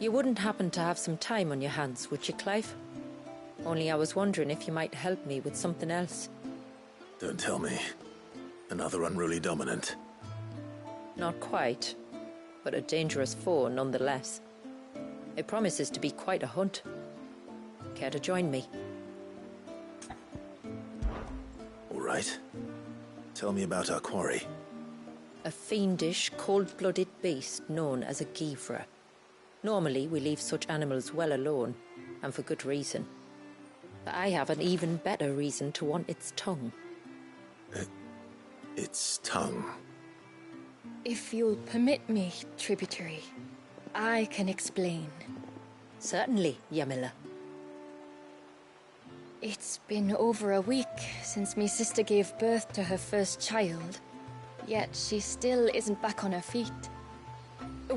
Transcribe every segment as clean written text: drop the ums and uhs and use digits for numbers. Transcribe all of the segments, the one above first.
You wouldn't happen to have some time on your hands, would you, Clive? Only I was wondering if you might help me with something else. Don't tell me. Another unruly dominant. Not quite, but a dangerous foe nonetheless. It promises to be quite a hunt. Care to join me? All right. Tell me about our quarry. A fiendish, cold-blooded beast known as a Givra. Normally, we leave such animals well alone, and for good reason. But I have an even better reason to want its tongue. Its tongue? If you'll permit me, tributary, I can explain. Certainly, Yamila. It's been over a week since me sister gave birth to her first child, yet she still isn't back on her feet.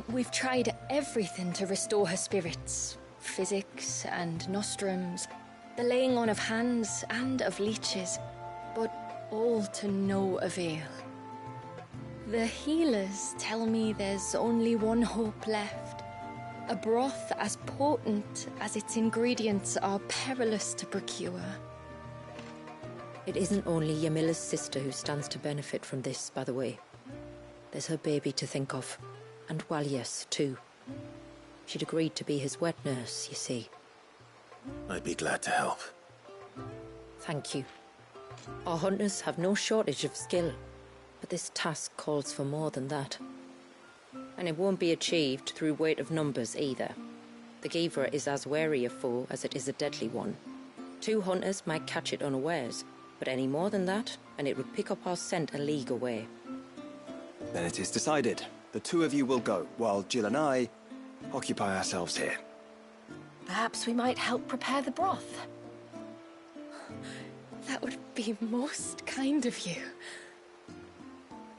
We've tried everything to restore her spirits. Physics and nostrums, the laying on of hands and of leeches, but all to no avail. The healers tell me there's only one hope left. A broth as potent as its ingredients are perilous to procure. It isn't only Yamila's sister who stands to benefit from this, by the way. There's her baby to think of, and Walias, too. She'd agreed to be his wet nurse, you see. I'd be glad to help. Thank you. Our hunters have no shortage of skill, but this task calls for more than that. And it won't be achieved through weight of numbers either. The Givra is as wary a foe as it is a deadly one. 2 hunters might catch it unawares, but any more than that, and it would pick up our scent a league away. Then it is decided. The 2 of you will go, while Jill and I occupy ourselves here. Perhaps we might help prepare the broth. That would be most kind of you.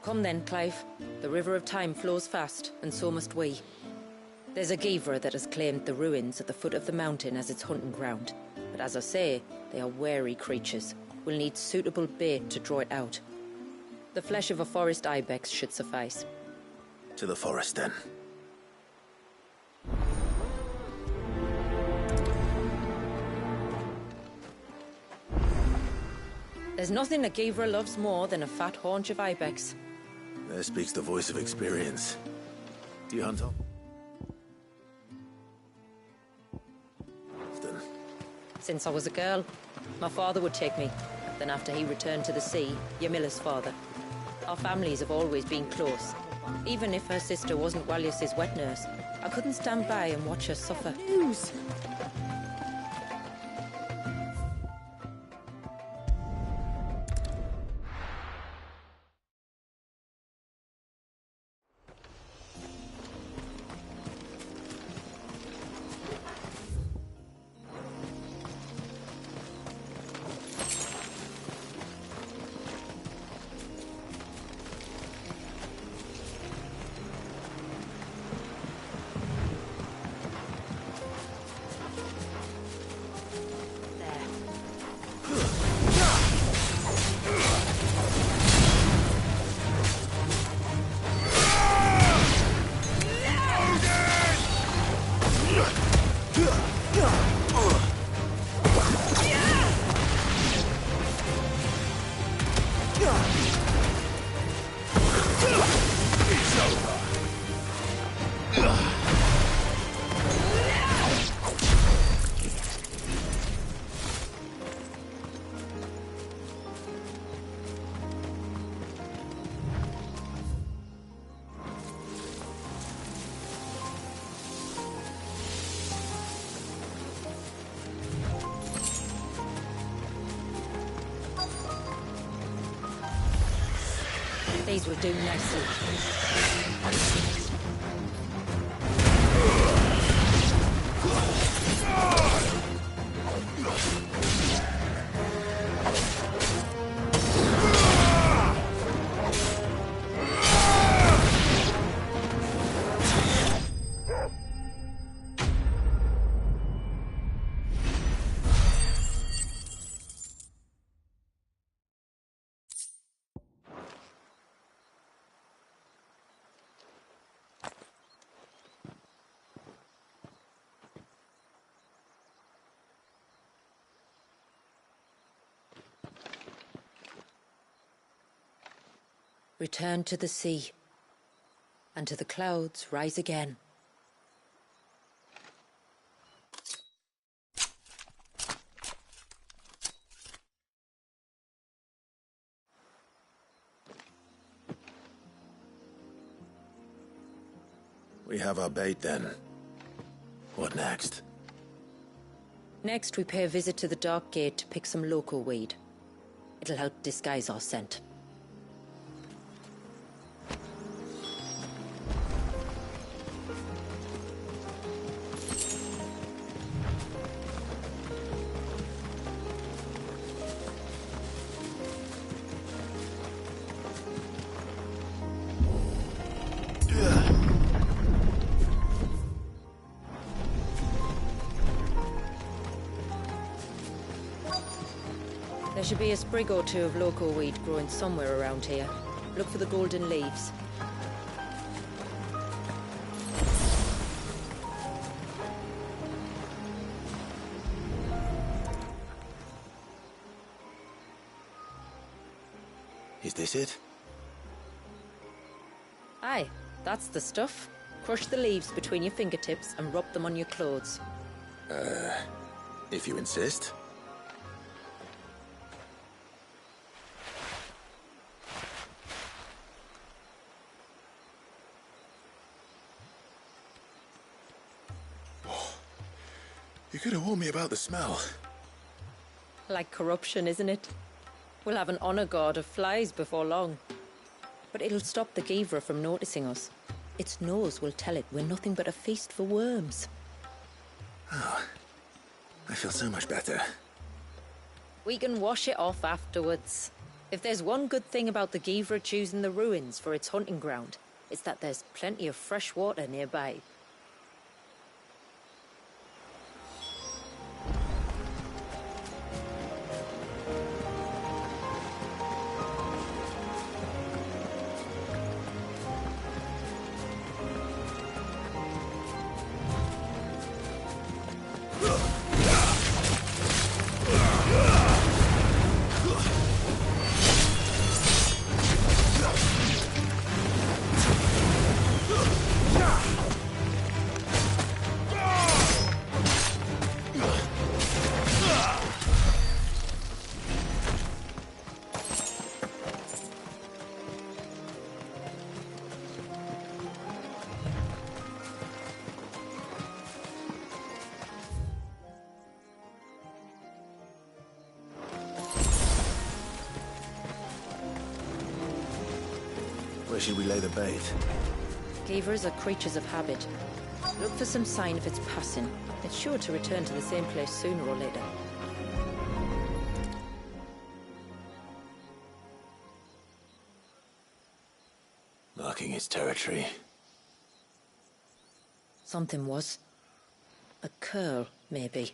Come then, Clive. The river of time flows fast, and so must we. There's a Givra that has claimed the ruins at the foot of the mountain as its hunting ground. But as I say, they are wary creatures. We'll need suitable bait to draw it out. The flesh of a forest ibex should suffice. To the forest, then. There's nothing a Givra loves more than a fat haunch of ibex. There speaks the voice of experience. Do you hunt often? Since I was a girl. My father would take me. Then after he returned to the sea, Yamila's father. Our families have always been close. Even if her sister wasn't Walias's wet nurse, I couldn't stand by and watch her suffer. News. These will do nicely. return to the sea, and to the clouds rise again. We have our bait then. What next? Next, we pay a visit to the Dark Gate to pick some local weed. It'll help disguise our scent. There should be a sprig or two of local weed growing somewhere around here. Look for the golden leaves. Is this it? Aye, that's the stuff. Crush the leaves between your fingertips and rub them on your clothes. If you insist. You could have warned me about the smell. Like corruption, isn't it? We'll have an honor guard of flies before long. But it'll stop the Givra from noticing us. Its nose will tell it we're nothing but a feast for worms. Oh, I feel so much better. We can wash it off afterwards. If there's one good thing about the Givra choosing the ruins for its hunting ground, it's that there's plenty of fresh water nearby. Where should we lay the bait? Givras are creatures of habit. Look for some sign of its passing. It's sure to return to the same place sooner or later. Marking its territory. Something was. A curl, maybe.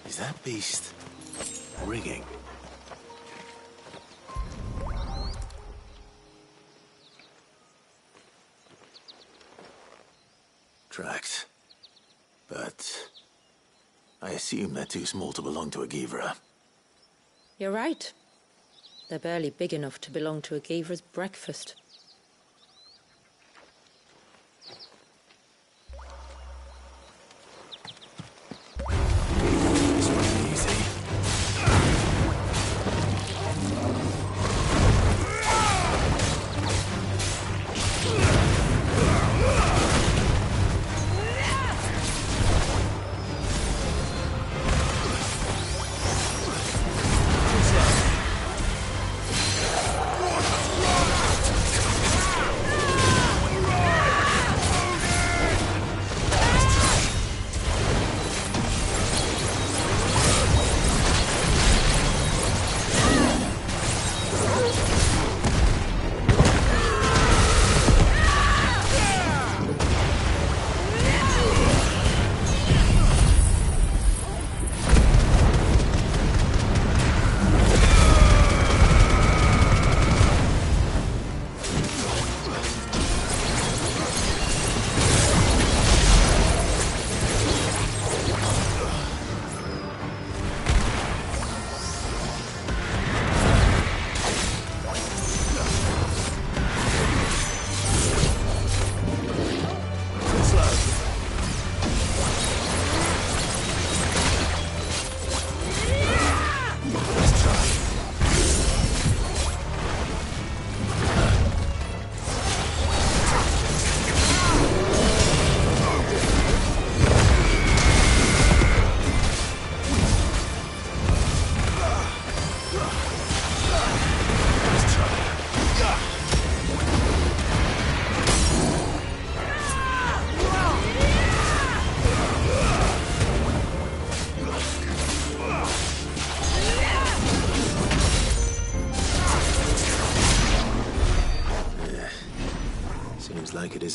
Is that beast rigging? Tracks. But I assume they're too small to belong to a Givra. You're right. They're barely big enough to belong to a Givra's breakfast. This won't be easy.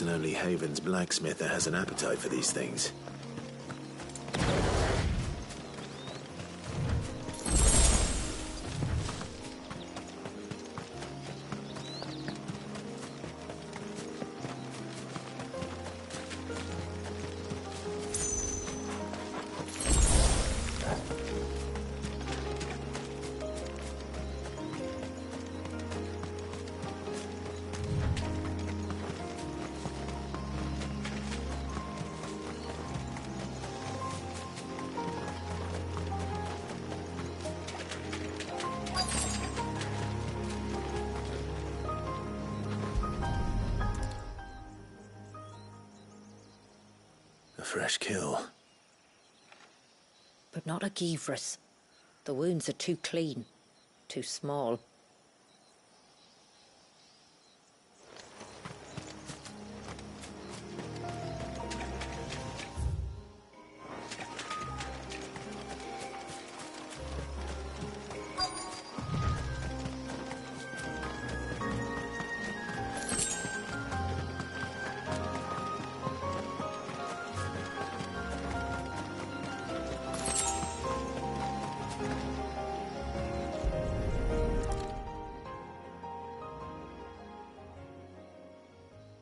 isn't only Haven's blacksmith that has an appetite for these things. A fresh kill. But not a Givras. The wounds are too clean, too small.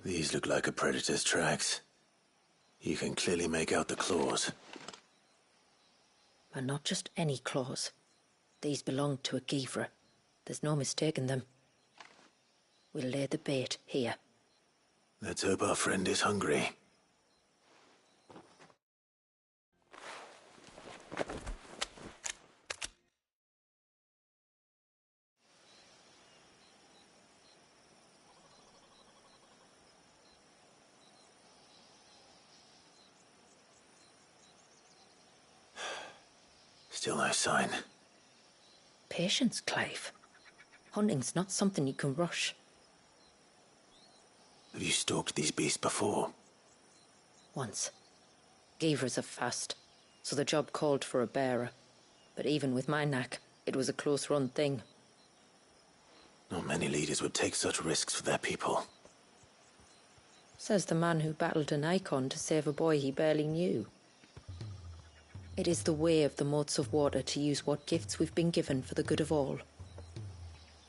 These look like a predator's tracks. You can clearly make out the claws. And not just any claws. These belong to a Givra. There's no mistaking them. We'll lay the bait here. Let's hope our friend is hungry. Still no sign. Patience, Clive. Hunting's not something you can rush. Have you stalked these beasts before? Once. Givras are fast, so the job called for a bearer. But even with my knack, it was a close-run thing. Not many leaders would take such risks for their people. Says the man who battled an icon to save a boy he barely knew. It is the way of the moats of water to use what gifts we've been given for the good of all.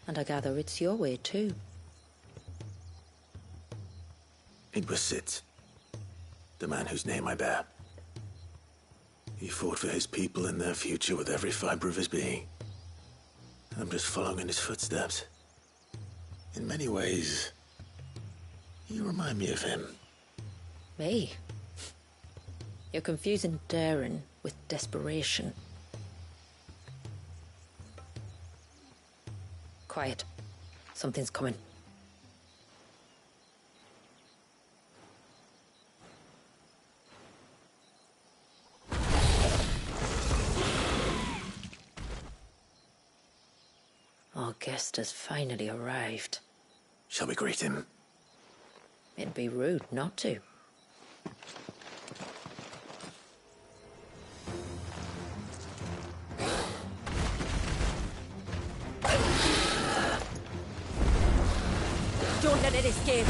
And I gather it's your way too. It was Sid, the man whose name I bear. He fought for his people and their future with every fiber of his being. I'm just following in his footsteps. In many ways, you remind me of him. Me? You're confusing daring with desperation. Quiet. Something's coming. Our guest has finally arrived. Shall we greet him? It'd be rude not to. Don't let it escape.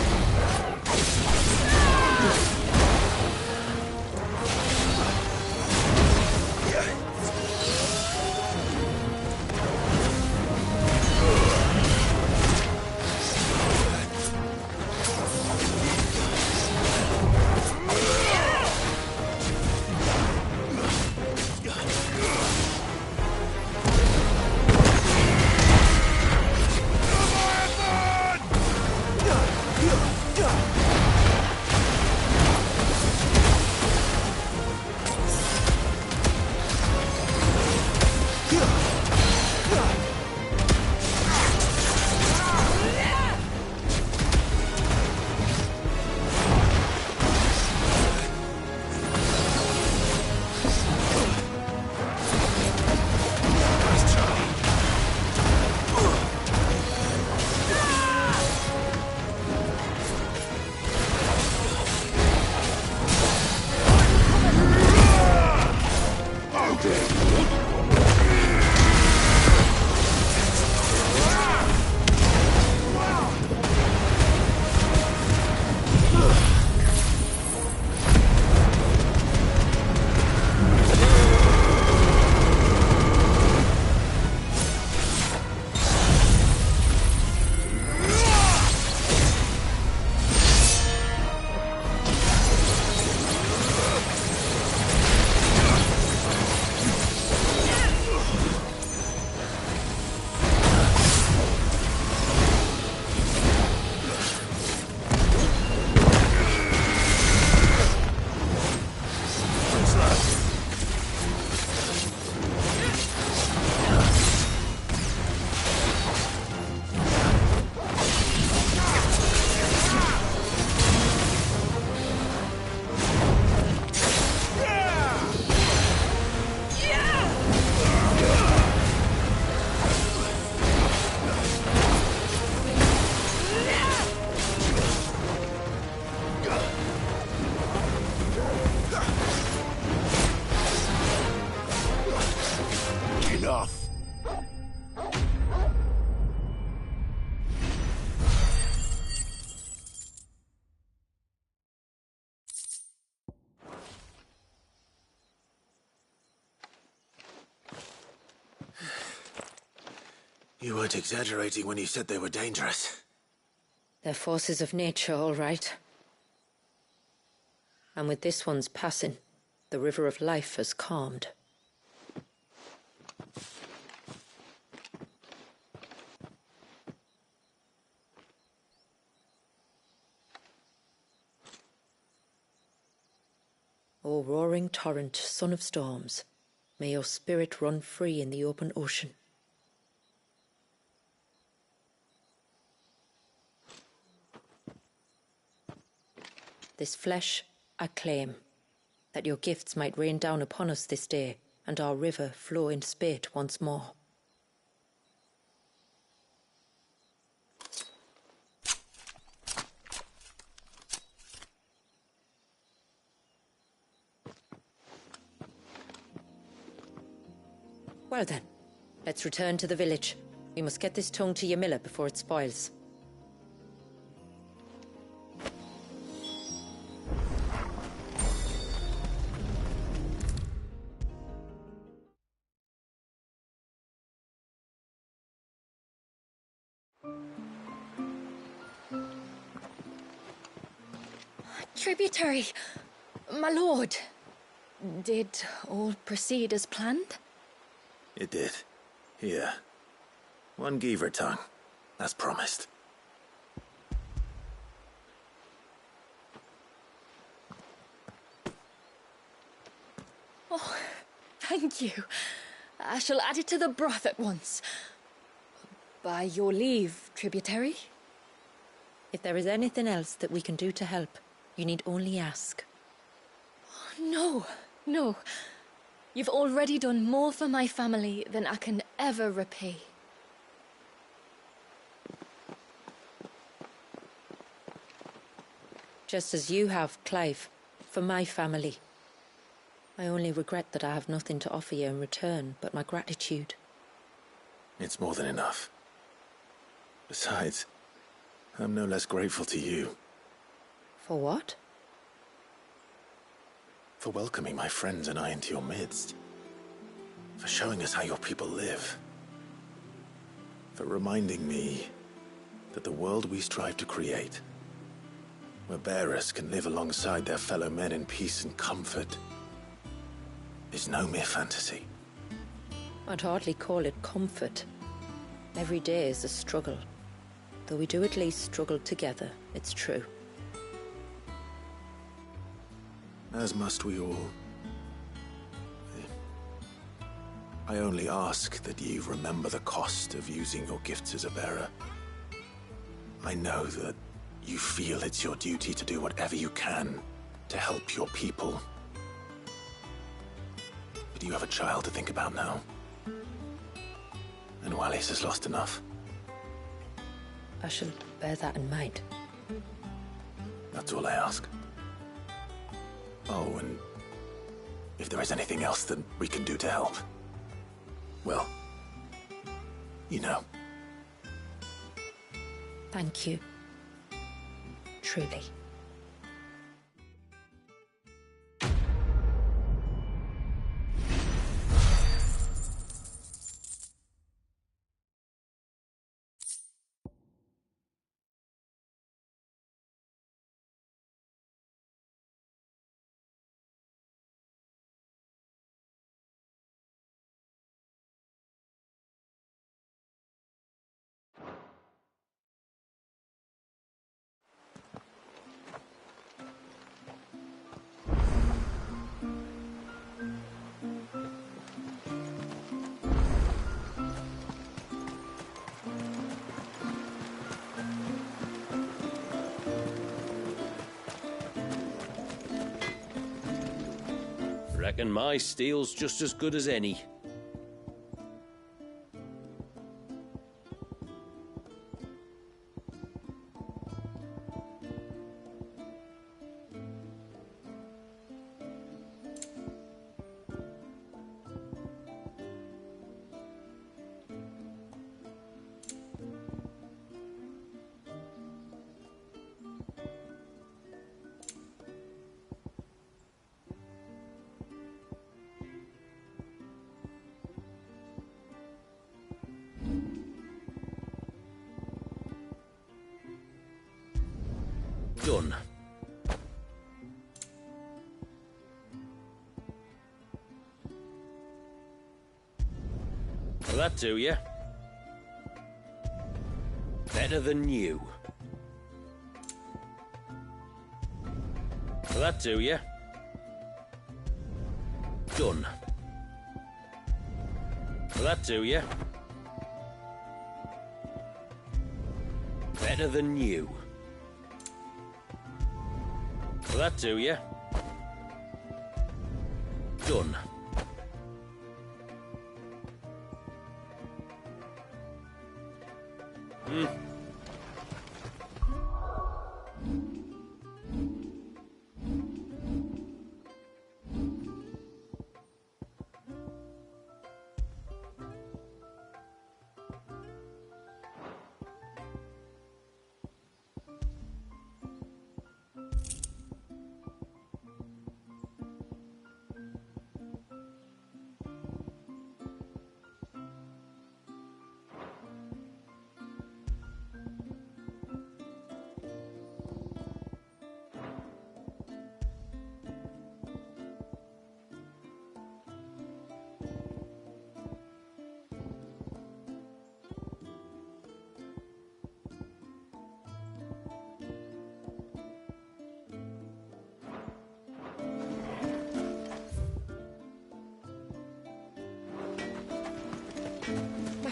You weren't exaggerating when you said they were dangerous. They're forces of nature, all right. And with this one's passing, the river of life has calmed. O roaring torrent, son of storms, may your spirit run free in the open ocean. This flesh I claim, that your gifts might rain down upon us this day, and our river flow in spate once more. Well then, let's return to the village. We must get this tongue to Ymilla before it spoils. Tributary, my lord. Did all proceed as planned? It did. Here. One Geaver tongue, as promised. Oh, thank you. I shall add it to the broth at once. By your leave, tributary. If there is anything else that we can do to help, you need only ask. No, no. You've already done more for my family than I can ever repay. Just as you have, Clive, for my family. I only regret that I have nothing to offer you in return but my gratitude. It's more than enough. Besides, I'm no less grateful to you. For what? For welcoming my friends and I into your midst. For showing us how your people live. For reminding me that the world we strive to create, where bearers can live alongside their fellow men in peace and comfort, is no mere fantasy. I'd hardly call it comfort. Every day is a struggle. Though we do at least struggle together, it's true. As must we all. I only ask that you remember the cost of using your gifts as a bearer. I know that you feel it's your duty to do whatever you can to help your people. But you have a child to think about now. And Wallis has lost enough. I shall bear that in mind. That's all I ask. Oh, and if there is anything else that we can do to help, well, you know. Thank you. Truly. Reckon my steel's just as good as any. Done. Will that do you? Better than new. Will that do you? Done. Will that do you? Better than new. Will that do you? Done.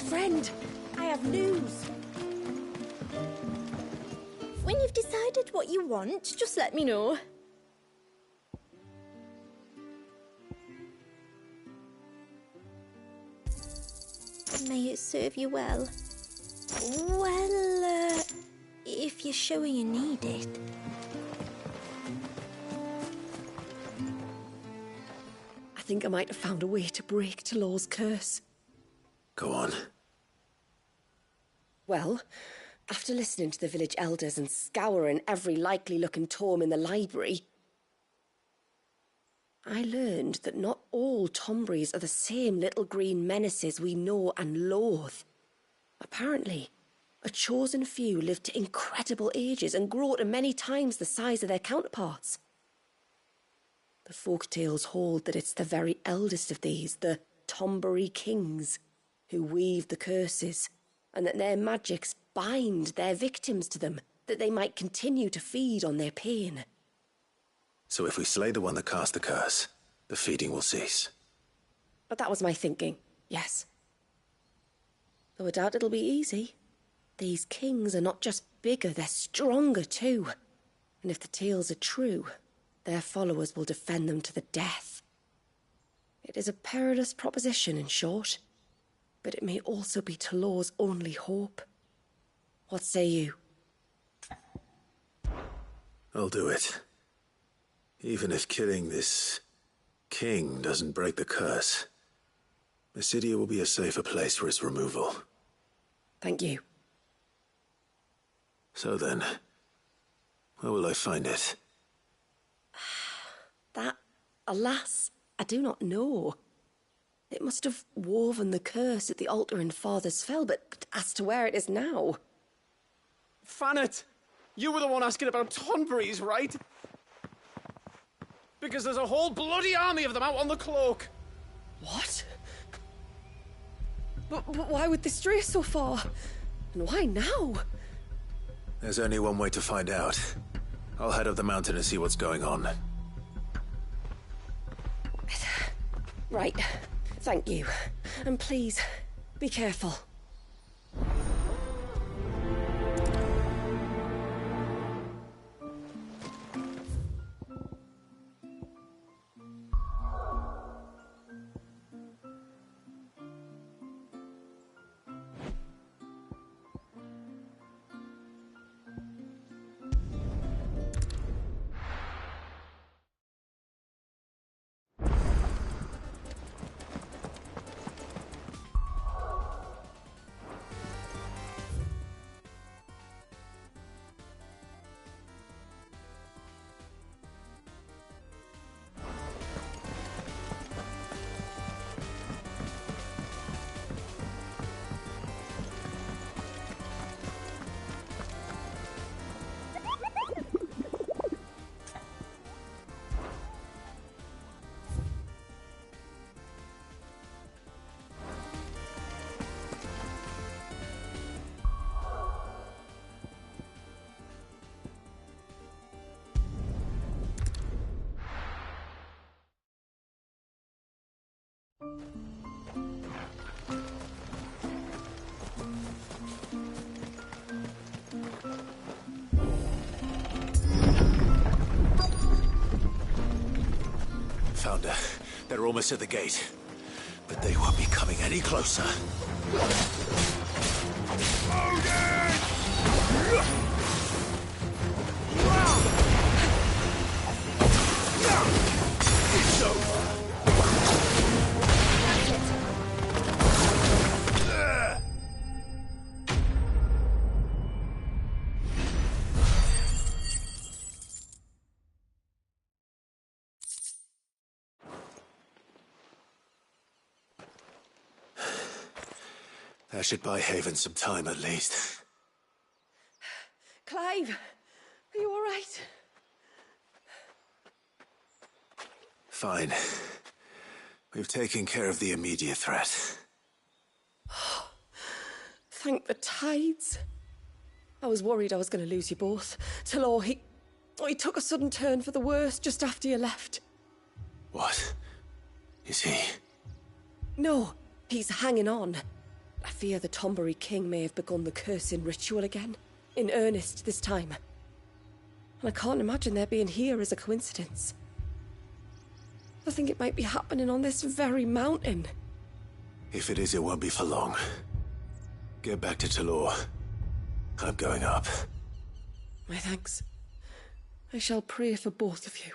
Friend, I have news. When you've decided what you want, just let me know. May it serve you well. Well, if you're sure you need it. I think I might have found a way to break Talor's curse. Go on. Well, after listening to the village elders and scouring every likely-looking tome in the library, I learned that not all Tombries are the same little green menaces we know and loathe. Apparently, a chosen few live to incredible ages and grow to many times the size of their counterparts. The folktales hold that it's the very eldest of these, the Tombury kings, who weave the curses, and that their magics bind their victims to them, that they might continue to feed on their pain. So if we slay the one that cast the curse, the feeding will cease. But that was my thinking, yes. Though I doubt it'll be easy. These kings are not just bigger, they're stronger too. And if the tales are true, their followers will defend them to the death. It is a perilous proposition, in short. But it may also be Talor's only hope. What say you? I'll do it. Even if killing this king doesn't break the curse, Mysidia will be a safer place for its removal. Thank you. So then, where will I find it? That, alas, I do not know. It must have woven the curse at the altar in Father's Fell, but as to where it is now... Fannet! You were the one asking about Tonberries, right? Because there's a whole bloody army of them out on the cloak! What? But why would they stray so far? And why now? There's only one way to find out. I'll head up the mountain and see what's going on. Right. Thank you. And please, be careful. Found her. They're almost at the gate. But they won't be coming any closer. It's over. That should buy Haven some time, at least. Clive, are you all right? Fine. We've taken care of the immediate threat. Thank the tides. I was worried I was going to lose you both. Talor, he took a sudden turn for the worse just after you left. What? Is he? No, he's hanging on. I fear the Tombury King may have begun the cursing ritual again. In earnest this time. And I can't imagine their being here as a coincidence. I think it might be happening on this very mountain. If it is, it won't be for long. Get back to Talor. I'm going up. My thanks. I shall pray for both of you.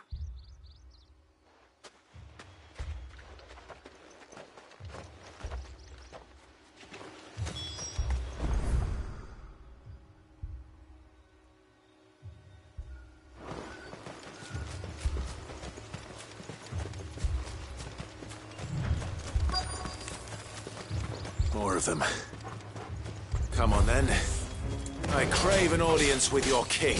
More of them. Come on, then. I crave an audience with your king.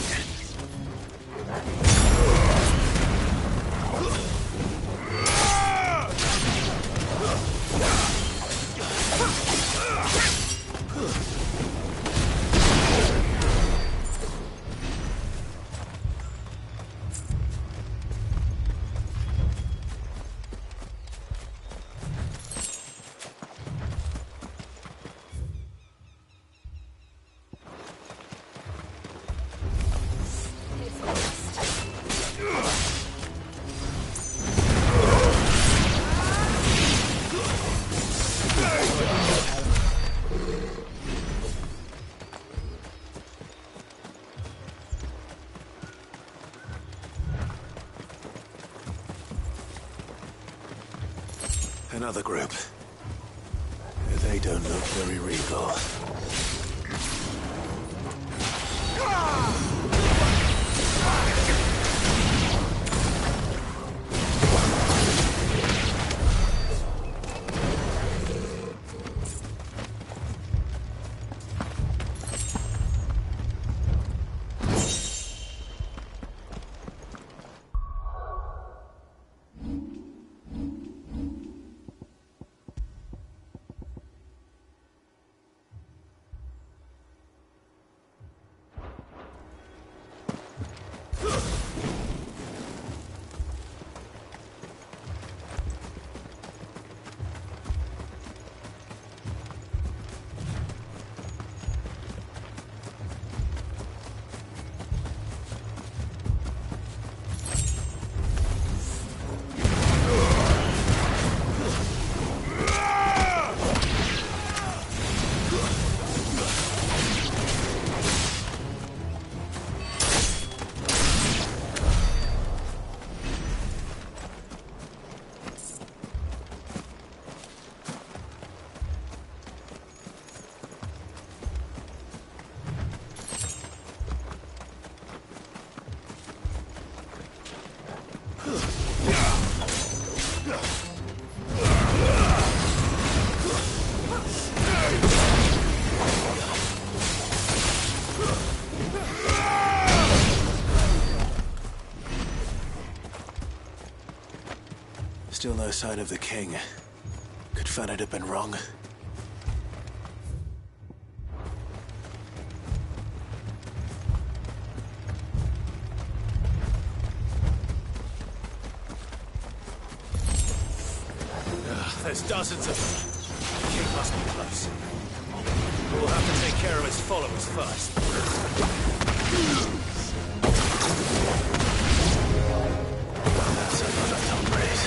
Another group. They don't look very regal. Still no sign of the king. Could Fanat have been wrong? Ugh. There's dozens of them. The king must be close. We'll have to take care of his followers first. That's another Tombrace.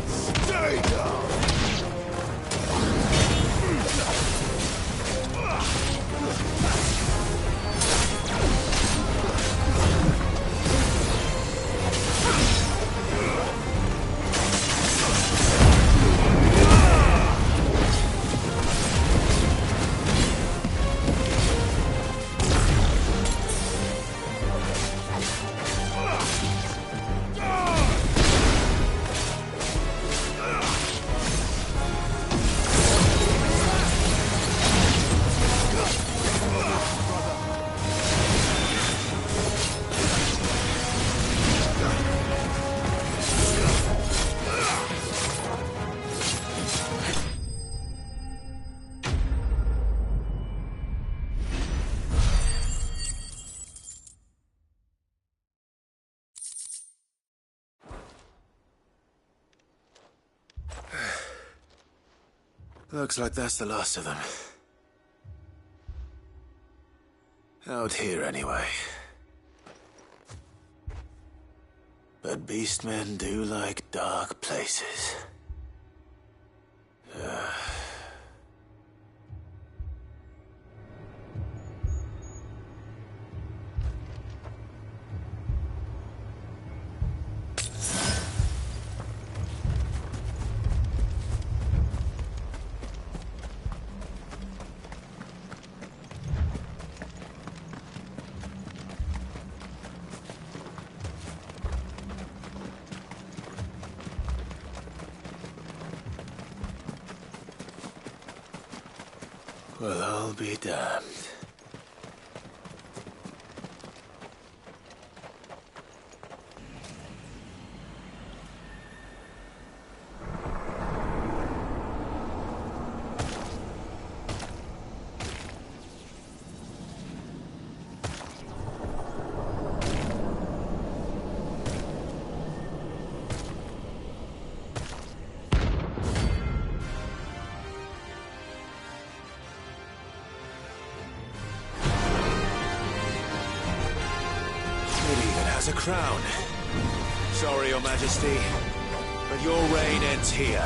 Stay down! Looks like that's the last of them. Out here, anyway. But beastmen do like dark places. Well, I'll be damned. A crown. Sorry, Your Majesty, but your reign ends here.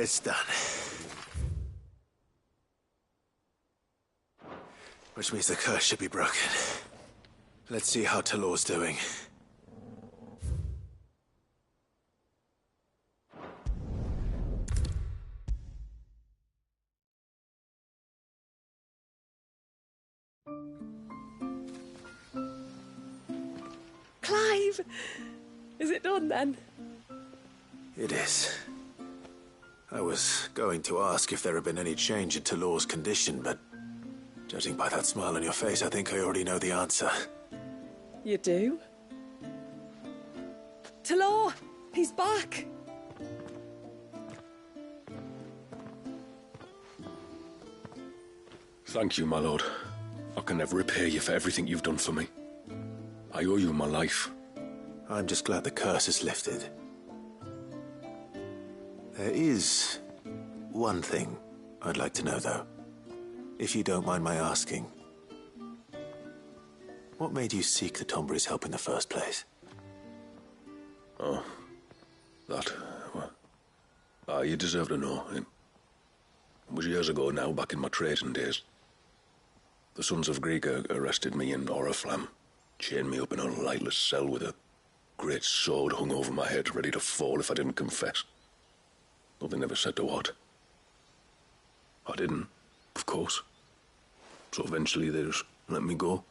It's done. Which means the curse should be broken. Let's see how Talor's doing. Clive! Is it done then? It is. I was going to ask if there had been any change in Talor's condition, but judging by that smile on your face, I think I already know the answer. You do? Talor! He's back! Thank you, my lord. I can never repay you for everything you've done for me. I owe you my life. I'm just glad the curse is lifted. There is one thing I'd like to know, though. If you don't mind my asking. What made you seek the Tombury's help in the first place? Oh, that... well, you deserve to know. It was years ago now, back in my trading days. The Sons of Greek arrested me in Oriflamme, chained me up in a lightless cell with a great sword hung over my head, ready to fall if I didn't confess. Though they never said to what. I didn't, of course. So eventually they just let me go.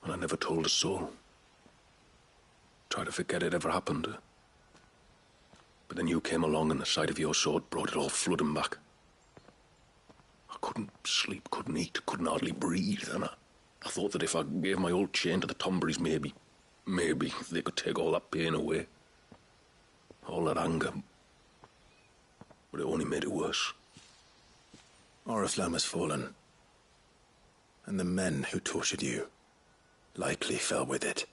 And I never told a soul. Tried to forget it ever happened. But then you came along and the sight of your sword brought it all flooding back. I couldn't sleep, couldn't eat, couldn't hardly breathe, and I thought that if I gave my old chain to the Tomburys, maybe they could take all that pain away. All that anger. But it only made it worse. Oriflamme has fallen. And the men who tortured you likely fell with it.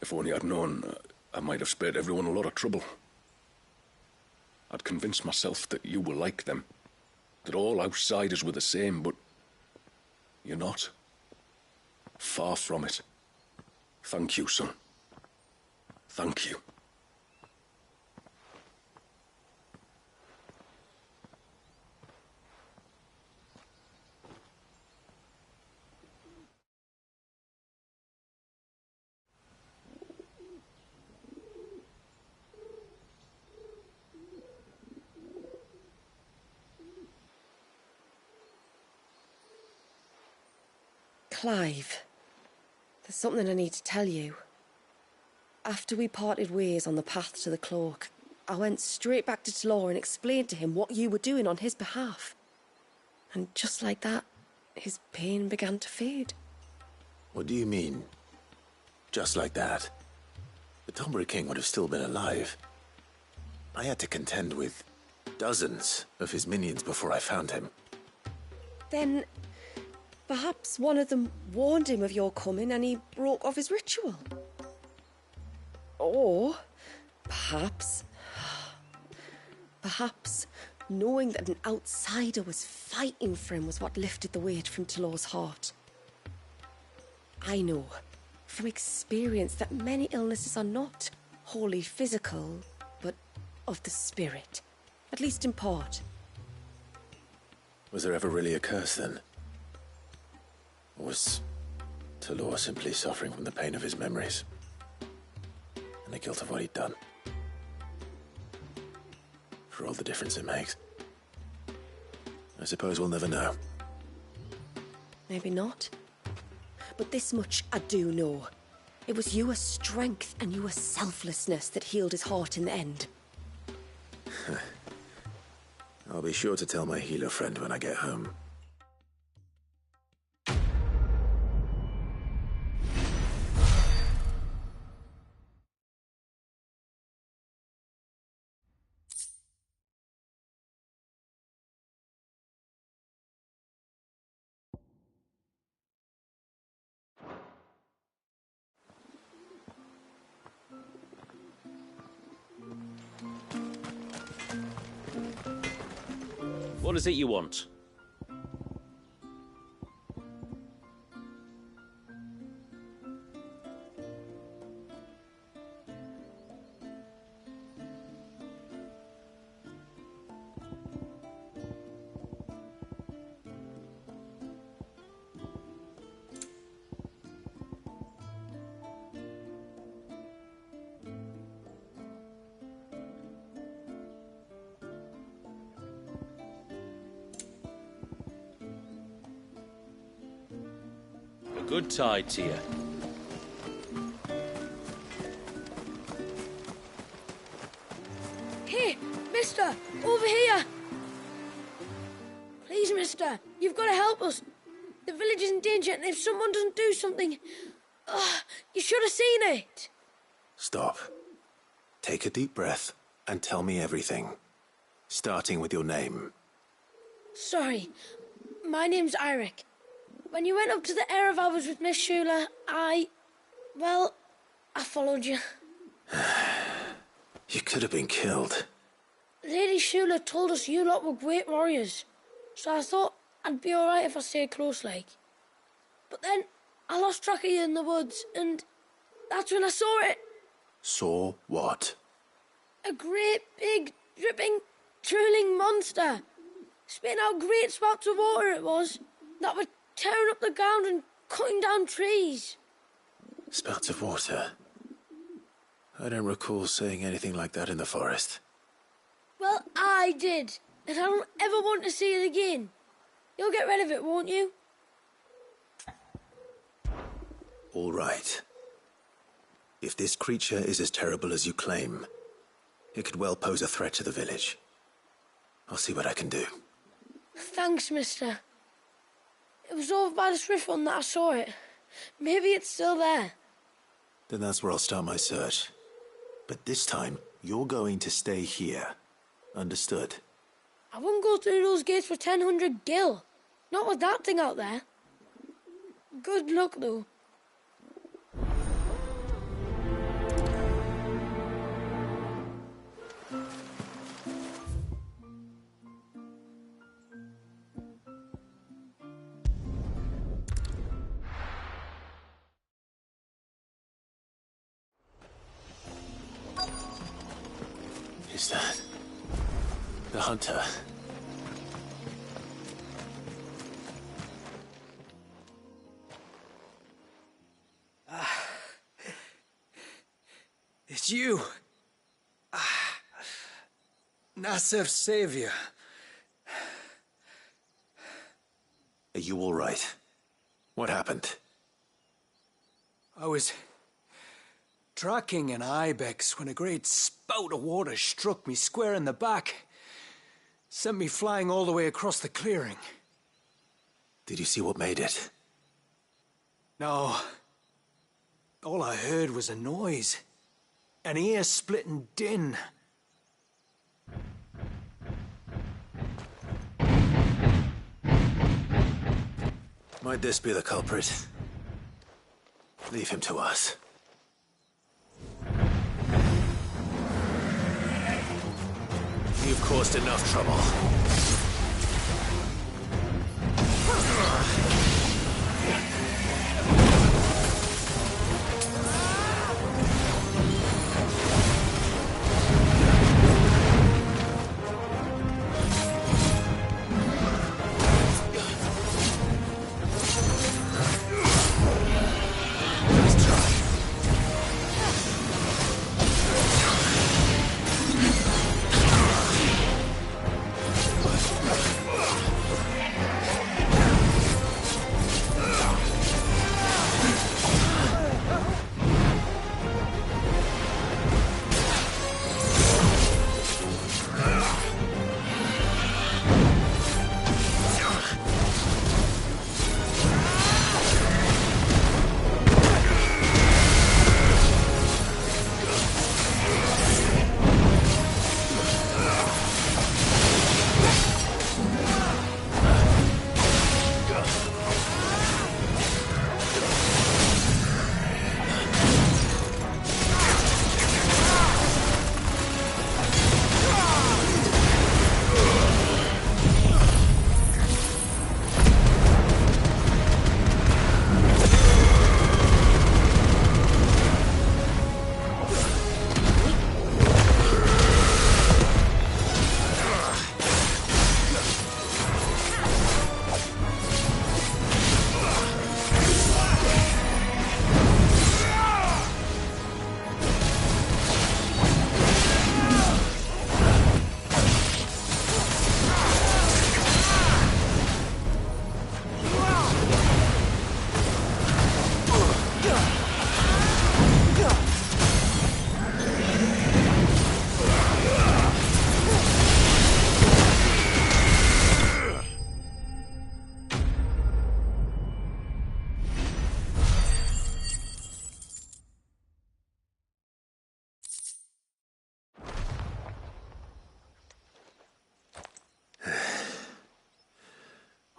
If only I'd known, I might have spared everyone a lot of trouble. I'd convinced myself that you were like them, that all outsiders were the same, but you're not. Far from it. Thank you, son. Thank you. Clive, there's something I need to tell you. After we parted ways on the path to the cloak, I went straight back to Talor and explained to him what you were doing on his behalf. And just like that, his pain began to fade. What do you mean? Just like that? The Tombury King would have still been alive. I had to contend with dozens of his minions before I found him. Then perhaps one of them warned him of your coming and he broke off his ritual. Or perhaps knowing that an outsider was fighting for him was what lifted the weight from Talor's heart. I know from experience that many illnesses are not wholly physical, but of the spirit, at least in part. Was there ever really a curse then? Or was Talor simply suffering from the pain of his memories? And the guilt of what he'd done? For all the difference it makes. I suppose we'll never know. Maybe not. But this much I do know. It was your strength and your selflessness that healed his heart in the end. I'll be sure to tell my healer friend when I get home. What is it you want? Good tide to you. Hey, mister! Over here! Please, mister, you've got to help us. The village is in danger, and if someone doesn't do something... you should have seen it! Stop. Take a deep breath and tell me everything. Starting with your name. Sorry, my name's Eirik. When you went up to the Ereval was with Miss Shula, I followed you. You could have been killed. Lady Shula told us you lot were great warriors, so I thought I'd be alright if I stayed close like. But then I lost track of you in the woods, and that's when I saw it. Saw what? A great, big, dripping, drooling monster. Spitting out great spouts of water it was, that were tearing up the ground and cutting down trees. Spouts of water? I don't recall seeing anything like that in the forest. Well, I did, and I don't ever want to see it again. You'll get rid of it, won't you? All right. If this creature is as terrible as you claim, it could well pose a threat to the village. I'll see what I can do. Thanks, mister. It was over by the Swift one that I saw it. Maybe it's still there. Then that's where I'll start my search. But this time, you're going to stay here. Understood? I wouldn't go through those gates for 1,000 gil. Not with that thing out there. Good luck, though. Is that the hunter? It's you. Nasser's savior. Are you all right? What happened? I was tracking an ibex when a great spout of water struck me square in the back. Sent me flying all the way across the clearing. Did you see what made it? No. All I heard was a noise. An ear-splitting din. Might this be the culprit? Leave him to us. You've caused enough trouble.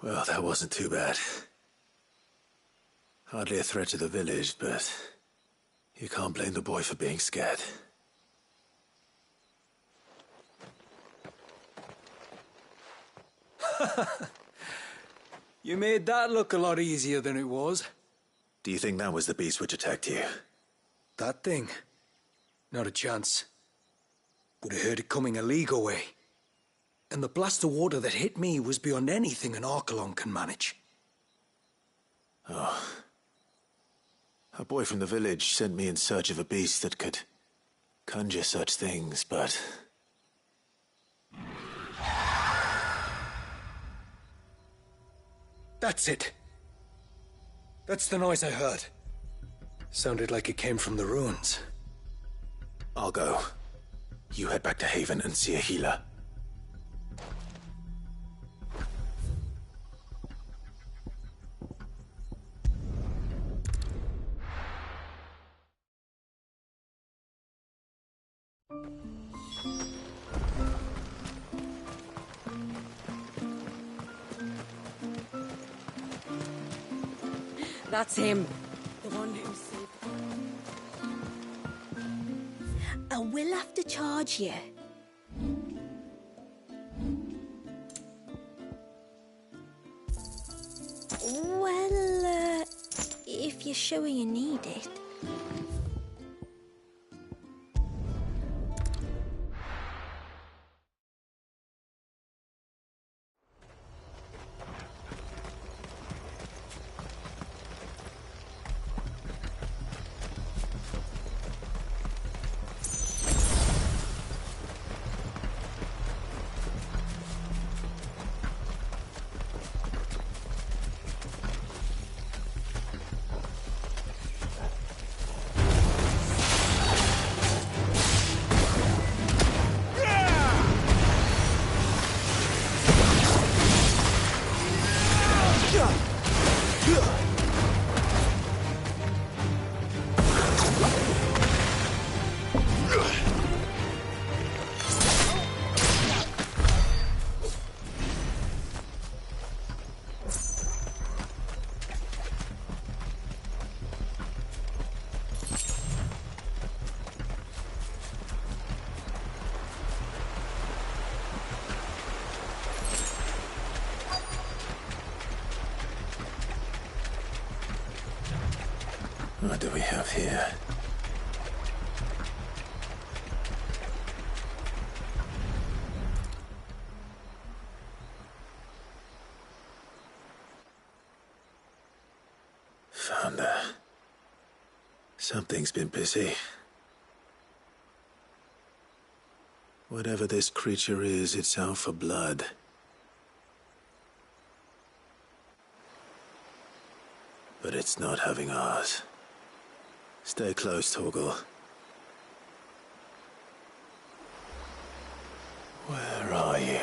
Well, that wasn't too bad. Hardly a threat to the village, but you can't blame the boy for being scared. You made that look a lot easier than it was. Do you think that was the beast which attacked you? That thing? Not a chance. Would have heard it coming a league away. And the blast of water that hit me was beyond anything an Archelon can manage. Oh. A boy from the village sent me in search of a beast that could conjure such things, but... That's it. That's the noise I heard. Sounded like it came from the ruins. I'll go. You head back to Haven and see a healer. That's him. The one who saved... I will have to charge you. Well, if you're sure you need it. What do we have here? Found her. Something's been busy. Whatever this creature is, it's out for blood. But it's not having ours. Stay close, Torgal. Where are you?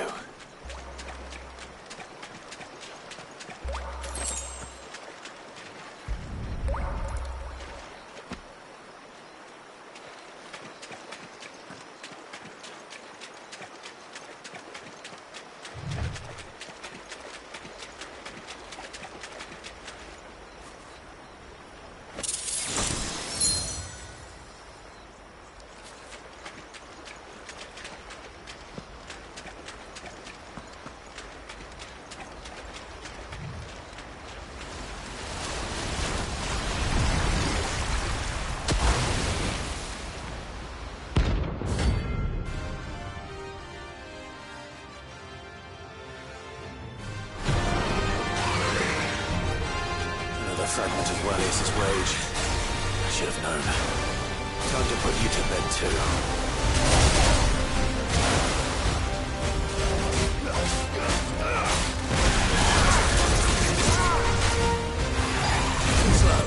Fragment of Walius' rage. I should have known. Time to put you to bed too. Slow.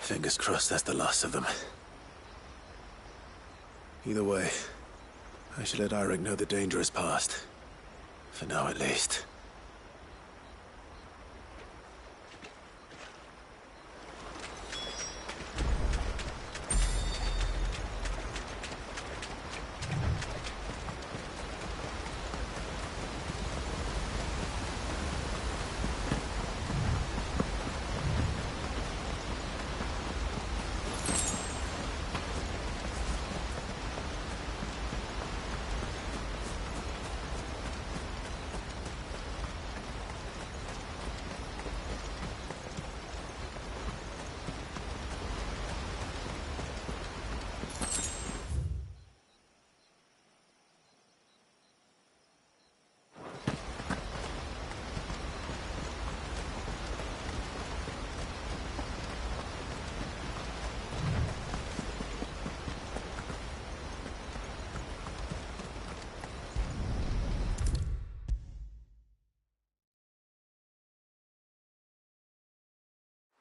Fingers crossed that's the last of them. Either way, I should let Eirik know the danger is past. For now, at least.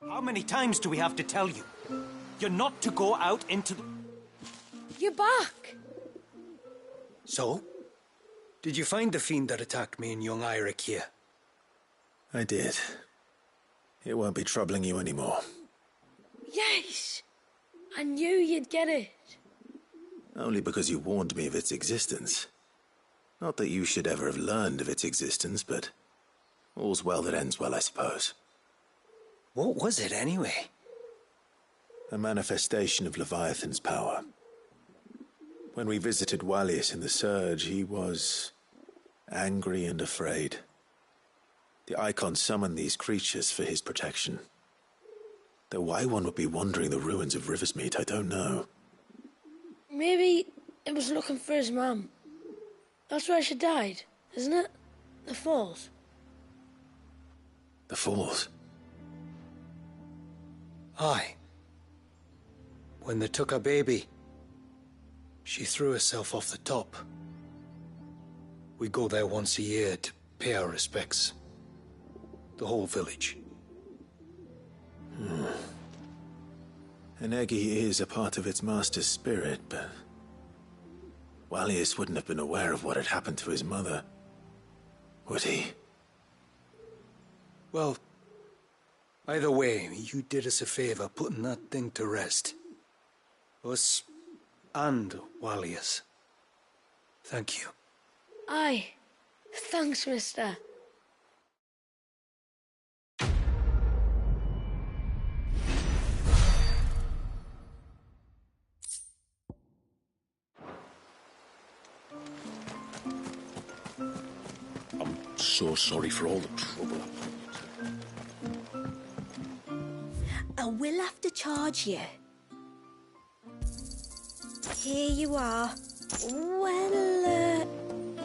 How many times do we have to tell you? You're not to go out into the... You're back! So? Did you find the fiend that attacked me and young Eirik here? I did. It won't be troubling you anymore. Yes! I knew you'd get it. Only because you warned me of its existence. Not that you should ever have learned of its existence, but all's well that ends well, I suppose. What was it, anyway? A manifestation of Leviathan's power. When we visited Wallius in the Surge, he was angry and afraid. The Icon summoned these creatures for his protection. Though why one would be wandering the ruins of Riversmeet, I don't know. Maybe it was looking for his mum. That's where she died, isn't it? The Falls. The Falls? Aye. When they took her baby, she threw herself off the top. We go there once a year to pay our respects. The whole village. An Eggy is a part of its master's spirit, but Wallius wouldn't have been aware of what had happened to his mother, would he? Well, either way, you did us a favor putting that thing to rest. Us and Wallius. Thank you. Aye. Thanks, mister. I'm so sorry for all the trouble. I will have to charge you. Here you are. Well,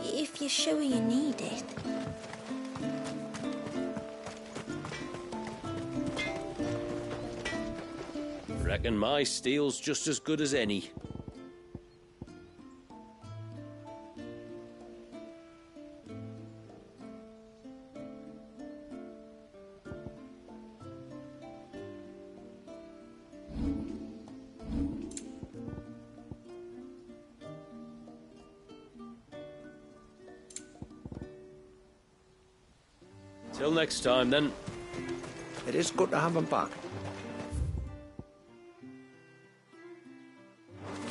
if you're sure you need it. Reckon my steel's just as good as any. Till next time, then. It is good to have him back.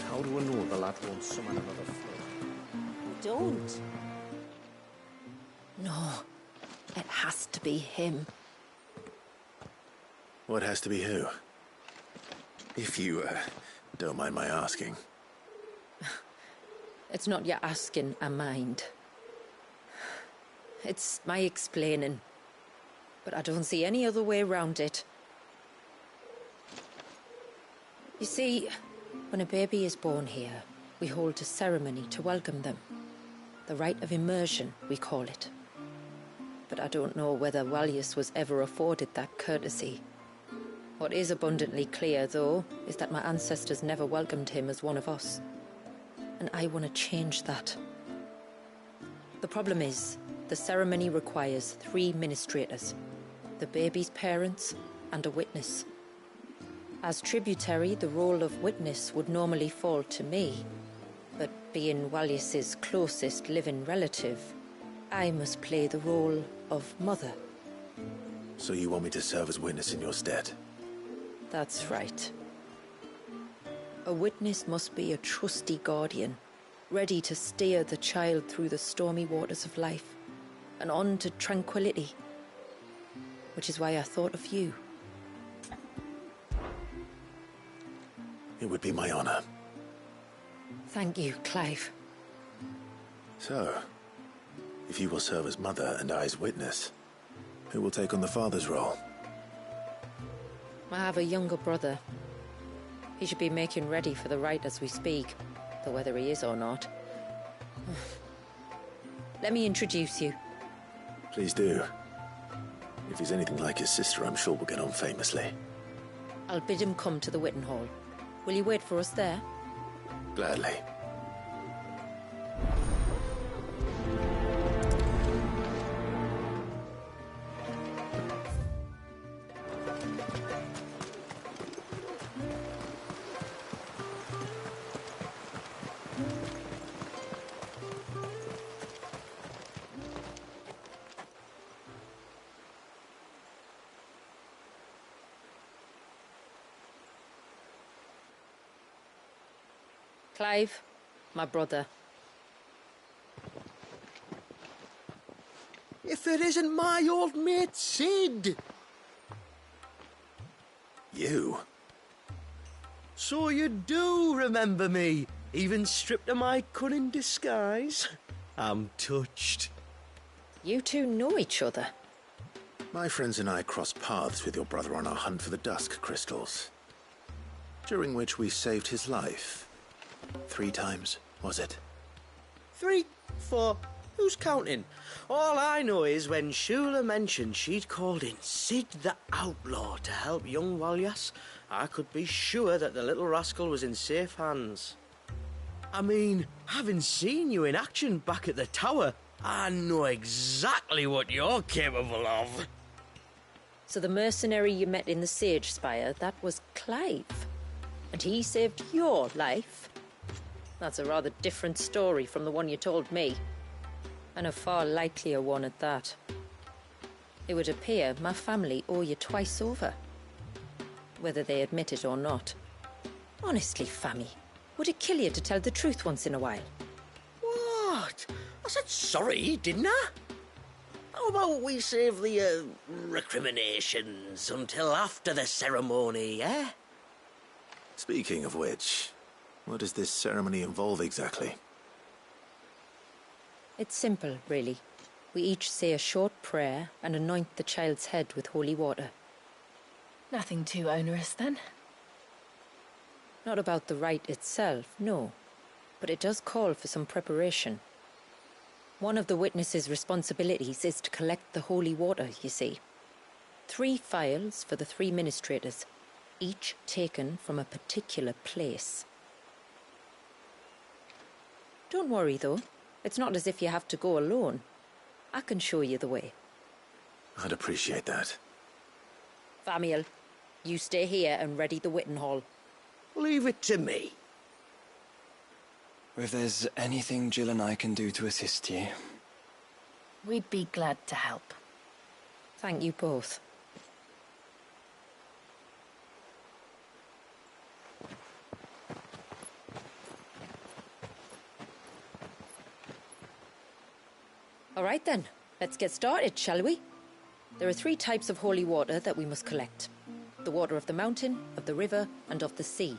How do we know the lad won't summon another flood? Don't. No, it has to be him. What has to be who? If you, don't mind my asking. It's not your asking, I mind. It's my explaining. But I don't see any other way around it. You see, when a baby is born here, we hold a ceremony to welcome them. The rite of immersion, we call it. But I don't know whether Walius was ever afforded that courtesy. What is abundantly clear, though, is that my ancestors never welcomed him as one of us. And I want to change that. The problem is, the ceremony requires 3 ministrators, the baby's parents and a witness. As tributary, the role of witness would normally fall to me, but being Walius's closest living relative, I must play the role of mother. So you want me to serve as witness in your stead? That's right. A witness must be a trusty guardian, ready to steer the child through the stormy waters of life and on to tranquility. Which is why I thought of you. It would be my honor. Thank you, Clive. So, if you will serve as mother and I as witness, who will take on the father's role? I have a younger brother. He should be making ready for the rite as we speak, though whether he is or not. Let me introduce you. Please do. If he's anything like his sister, I'm sure we'll get on famously. I'll bid him come to the Witten Hall. Will you wait for us there? Gladly. Clive, my brother. If it isn't my old mate Sid! You? So you do remember me, even stripped of my cunning disguise? I'm touched. You two know each other? My friends and I crossed paths with your brother on our hunt for the dusk crystals, during which we saved his life. 3 times, was it? 3, 4, who's counting? All I know is when Shula mentioned she'd called in Sid the Outlaw to help young Walyas, I could be sure that the little rascal was in safe hands. I mean, having seen you in action back at the tower, I know exactly what you're capable of. So the mercenary you met in the Sage Spire, that was Clive. And he saved your life? That's a rather different story from the one you told me. And a far likelier one at that. It would appear my family owe you twice over. Whether they admit it or not. Honestly, Fammy, would it kill you to tell the truth once in a while? What? I said sorry, didn't I? How about we save the, recriminations until after the ceremony, eh? Speaking of which, what does this ceremony involve exactly? It's simple, really. We each say a short prayer and anoint the child's head with holy water. Nothing too onerous, then? Not about the rite itself, no. But it does call for some preparation. One of the witness's responsibilities is to collect the holy water, you see. 3 phials for the 3 ministrators, each taken from a particular place. Don't worry, though. It's not as if you have to go alone. I can show you the way. I'd appreciate that. Famiel, you stay here and ready the Witten Hall. Leave it to me. If there's anything Jill and I can do to assist you... We'd be glad to help. Thank you both. All right then, let's get started, shall we? There are 3 types of holy water that we must collect. The water of the mountain, of the river, and of the sea.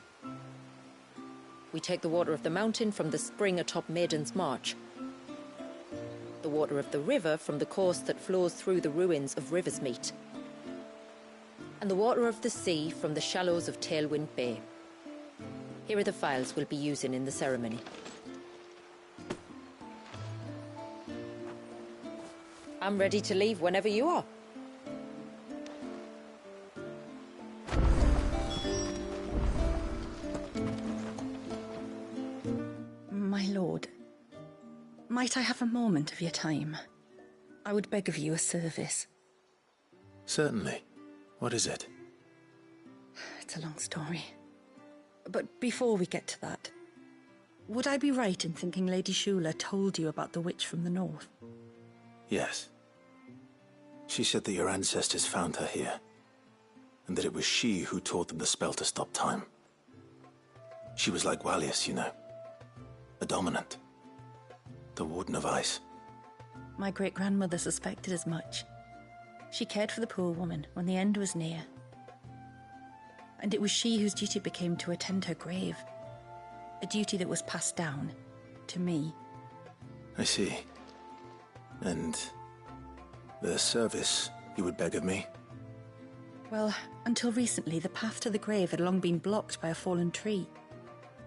We take the water of the mountain from the spring atop Maiden's March. The water of the river from the course that flows through the ruins of Riversmeet. And the water of the sea from the shallows of Tailwind Bay. Here are the files we'll be using in the ceremony. I'm ready to leave whenever you are. My lord, might I have a moment of your time? I would beg of you a service. Certainly. What is it? It's a long story. But before we get to that, would I be right in thinking Lady Shula told you about the witch from the north? Yes. She said that your ancestors found her here, and that it was she who taught them the spell to stop time. She was like Wallius, you know. A dominant. The Warden of Ice. My great-grandmother suspected as much. She cared for the poor woman when the end was near. And it was she whose duty became to attend her grave. A duty that was passed down to me. I see. And the service you would beg of me? Well, until recently, the path to the grave had long been blocked by a fallen tree.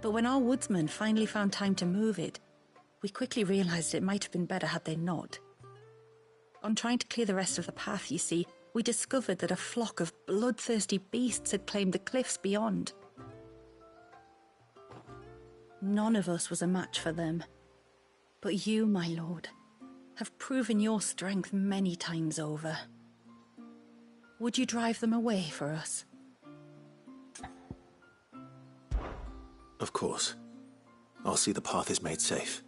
But when our woodsmen finally found time to move it, we quickly realized it might have been better had they not. On trying to clear the rest of the path, you see, we discovered that a flock of bloodthirsty beasts had claimed the cliffs beyond. None of us was a match for them. But you, my lord, have proven your strength many times over. Would you drive them away for us? Of course. I'll see the path is made safe.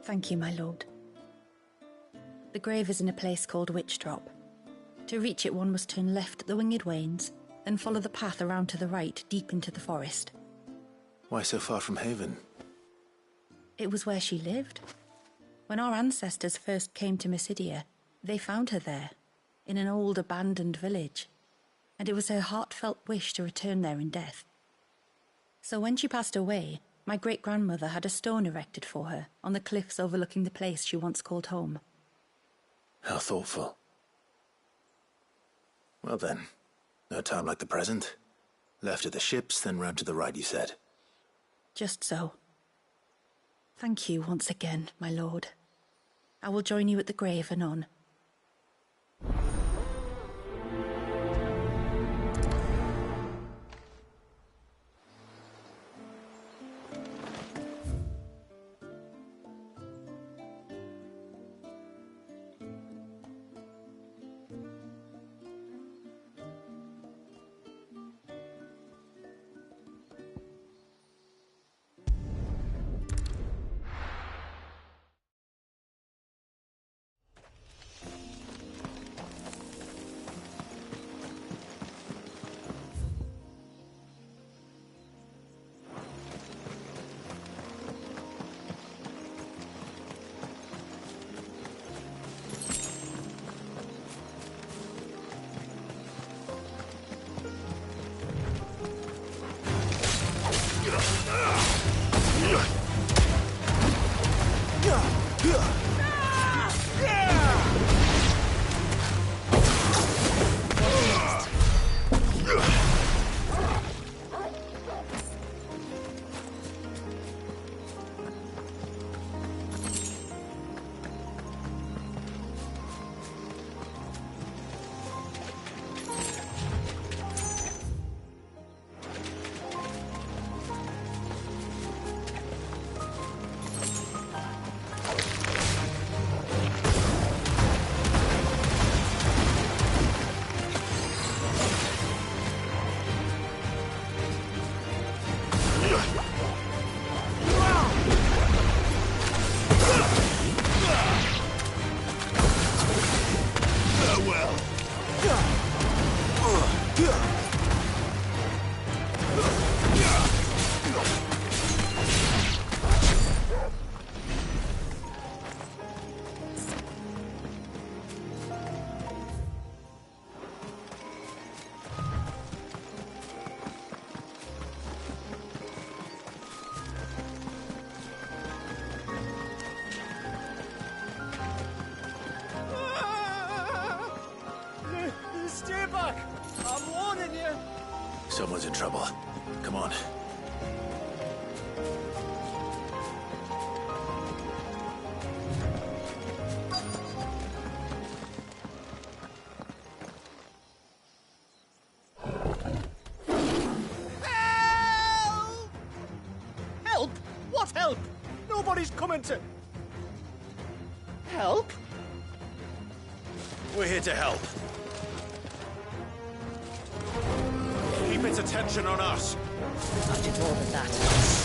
Thank you, my lord. The grave is in a place called Witchdrop. To reach it, one must turn left at the Winged Wains, then follow the path around to the right, deep into the forest. Why so far from Haven? It was where she lived. When our ancestors first came to Mysidia, they found her there, in an old abandoned village, and it was her heartfelt wish to return there in death. So when she passed away, my great-grandmother had a stone erected for her on the cliffs overlooking the place she once called home. How thoughtful. Well then, no time like the present. Left at the ships, then round to the right, you said. Just so. Thank you once again, my lord. I will join you at the grave anon. Stay back! I'm warning you! Someone's in trouble. Come on. Help! What help? Nobody's coming to... Help? We're here to help. Keep its attention on us. I did more than that.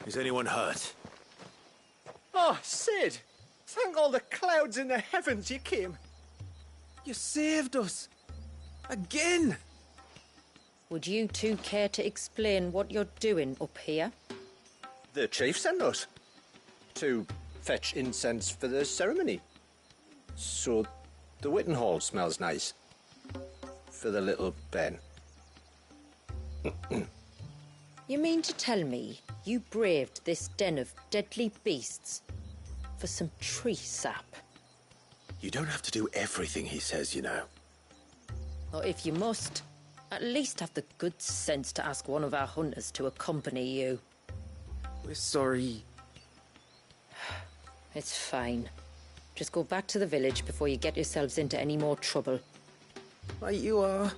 Is anyone hurt? Oh, Sid! Thank all the clouds in the heavens you came. You saved us. Again! Would you two care to explain what you're doing up here? The chief sent us to fetch incense for the ceremony. So the Witten Hall smells nice. For the little Ben. You mean to tell me you braved this den of deadly beasts for some tree sap? You don't have to do everything he says, you know. Or if you must, at least have the good sense to ask one of our hunters to accompany you. We're sorry. It's fine. Just go back to the village before you get yourselves into any more trouble. Right you are.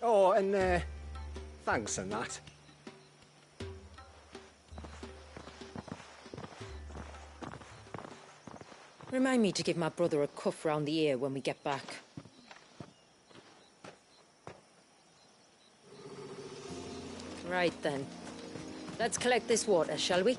Oh, and thanks and that. Remind me to give my brother a cuff round the ear when we get back. Right then. Let's collect this water, shall we?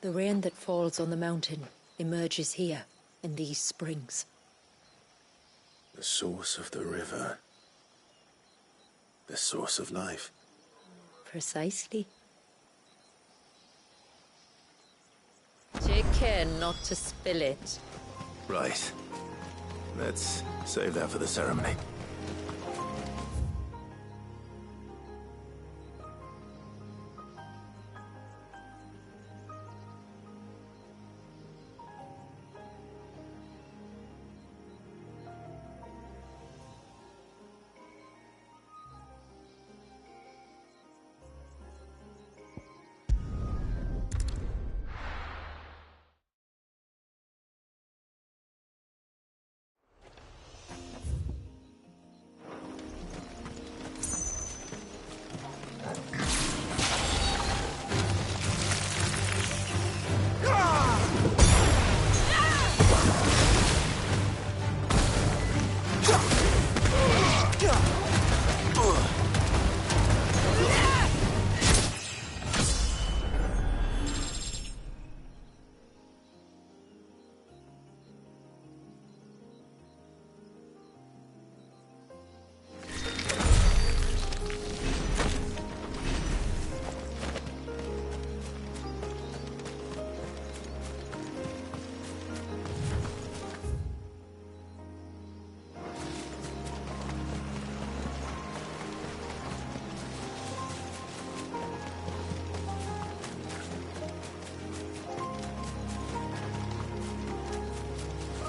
The rain that falls on the mountain emerges here, in these springs. The source of the river. The source of life. Precisely. Take care not to spill it. Right. Let's save that for the ceremony.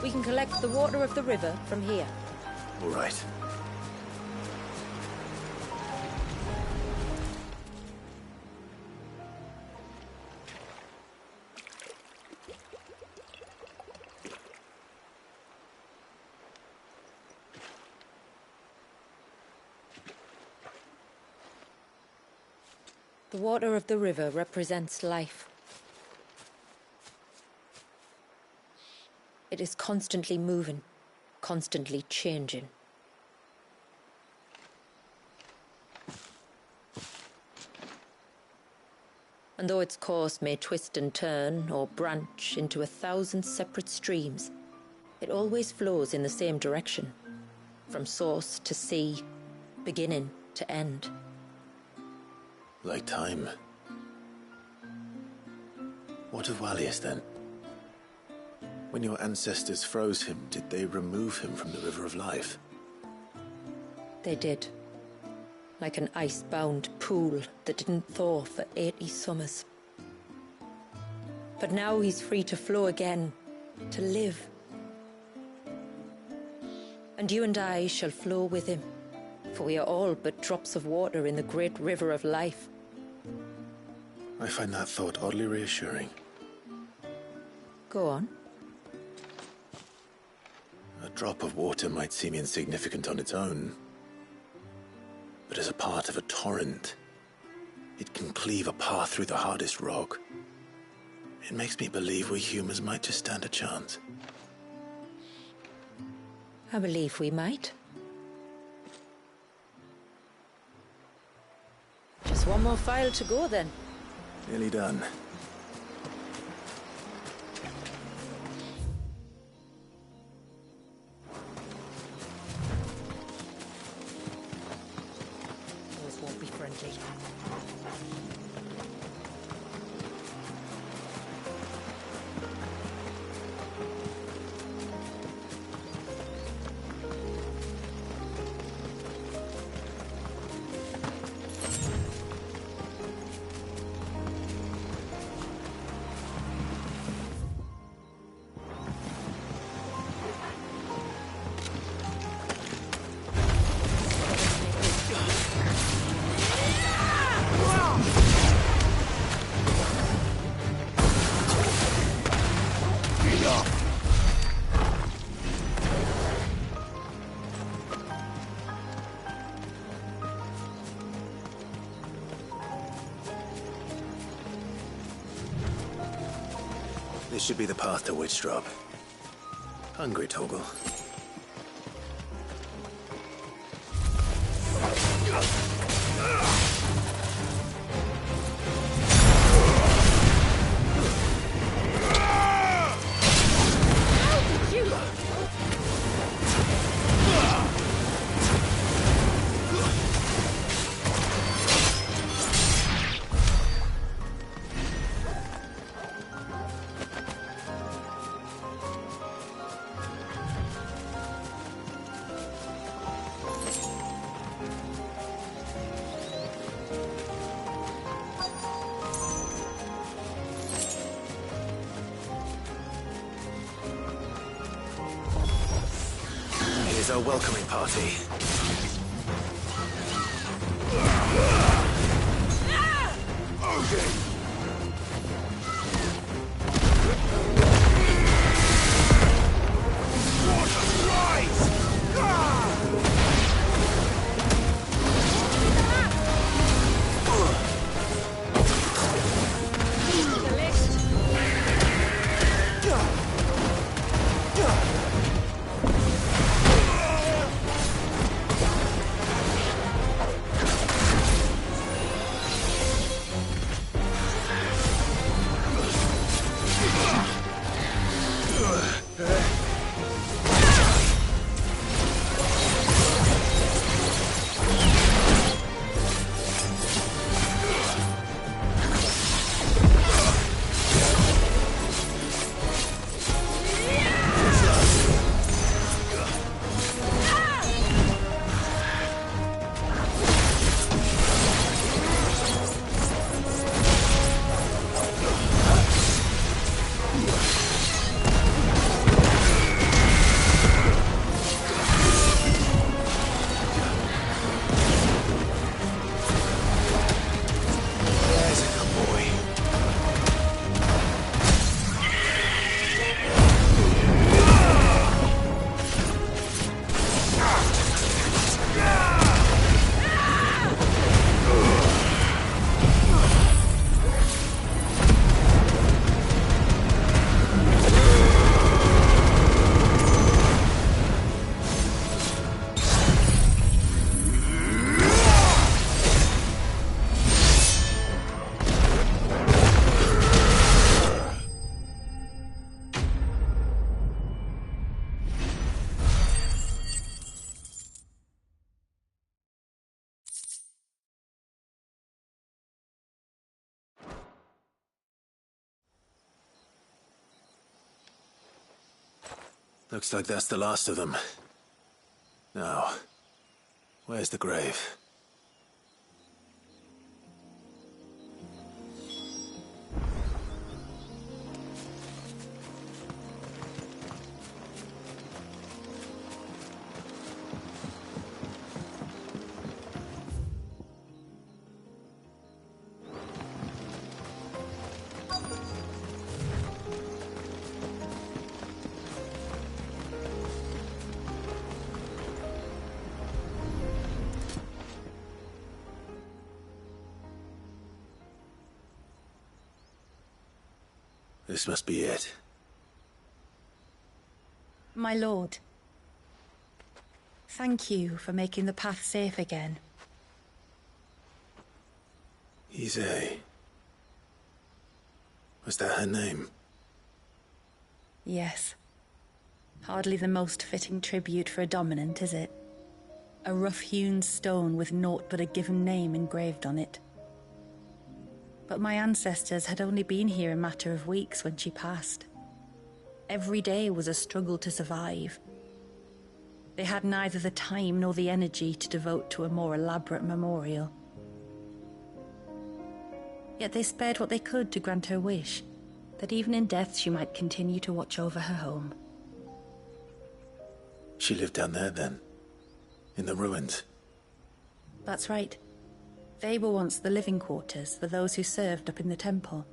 We can collect the water of the river from here. All right. The water of the river represents life. It is constantly moving, constantly changing. And though its course may twist and turn or branch into 1,000 separate streams, it always flows in the same direction, from source to sea, beginning to end. Like time. What of Wallius then? When your ancestors froze him, did they remove him from the River of Life? They did. Like an ice-bound pool that didn't thaw for 80 summers. But now he's free to flow again, to live. And you and I shall flow with him, for we are all but drops of water in the great River of Life. I find that thought oddly reassuring. Go on. A drop of water might seem insignificant on its own, but as a part of a torrent, it can cleave a path through the hardest rock. It makes me believe we humans might just stand a chance. I believe we might. Just one more file to go then. Nearly done. Those won't be friendly. This should be the path to Witchdrop. Hungry, Toggle. Here's our welcoming party. Okay. Looks like that's the last of them. Now, where's the grave? This must be it. My lord, thank you for making the path safe again. Ise. Was that her name? Yes. Hardly the most fitting tribute for a dominant, is it? A rough-hewn stone with naught but a given name engraved on it. But my ancestors had only been here a matter of weeks when she passed. Every day was a struggle to survive. They had neither the time nor the energy to devote to a more elaborate memorial. Yet they spared what they could to grant her wish, that even in death she might continue to watch over her home. She lived down there then? In the ruins? That's right. They were once the living quarters for those who served up in the temple.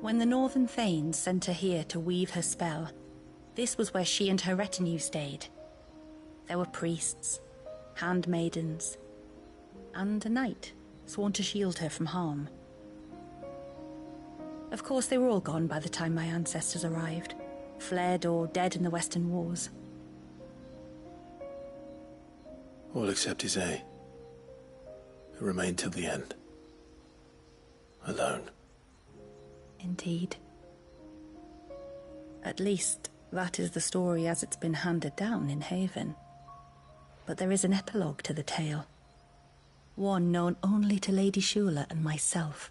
When the Northern Thanes sent her here to weave her spell, this was where she and her retinue stayed. There were priests, handmaidens, and a knight sworn to shield her from harm. Of course, they were all gone by the time my ancestors arrived, fled or dead in the Western Wars. All except Ise, who remained till the end. Alone. Indeed. At least, that is the story as it's been handed down in Haven. But there is an epilogue to the tale. One known only to Lady Shula and myself.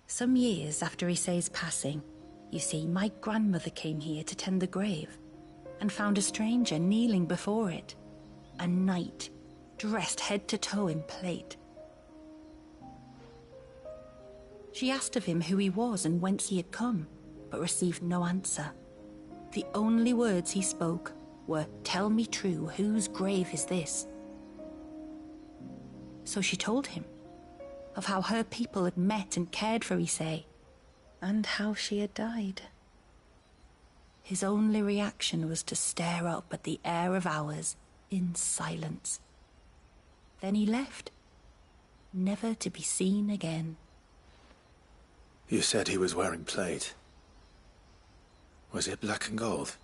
Some years after Ise's passing, you see, my grandmother came here to tend the grave, and found a stranger kneeling before it. A knight, dressed head to toe in plate, She asked of him who he was and whence he had come, but received no answer. The only words he spoke were, "Tell me true, whose grave is this?" So she told him of how her people had met and cared for Issei, and how she had died. His only reaction was to stare up at the air of hours in silence. Then he left, never to be seen again. You said he was wearing plate. Was it black and gold?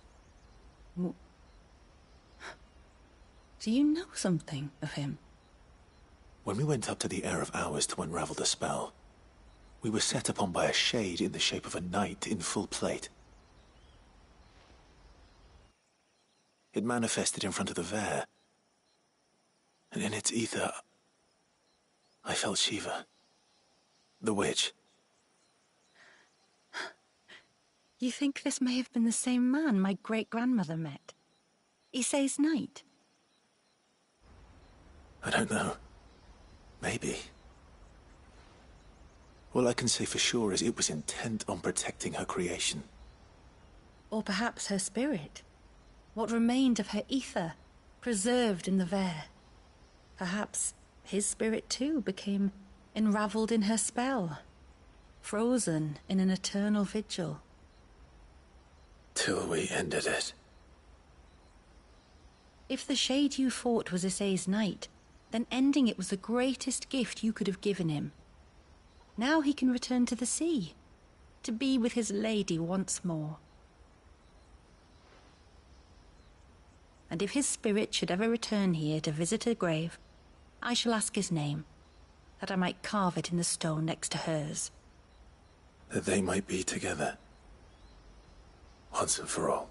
Do you know something of him? When we went up to the Air of Hours to unravel the spell, we were set upon by a shade in the shape of a knight in full plate. It manifested in front of the Vare, and in its ether, I felt Shiva, the witch. You think this may have been the same man my great-grandmother met? Issei's knight? I don't know. Maybe. All I can say for sure is it was intent on protecting her creation. Or perhaps her spirit. What remained of her ether, preserved in the Vare. Perhaps his spirit too became enraveled in her spell, frozen in an eternal vigil. Till we ended it. If the shade you fought was Issei's knight, then ending it was the greatest gift you could have given him. Now he can return to the sea, to be with his lady once more. And if his spirit should ever return here to visit her grave, I shall ask his name, that I might carve it in the stone next to hers. That they might be together. Once and for all.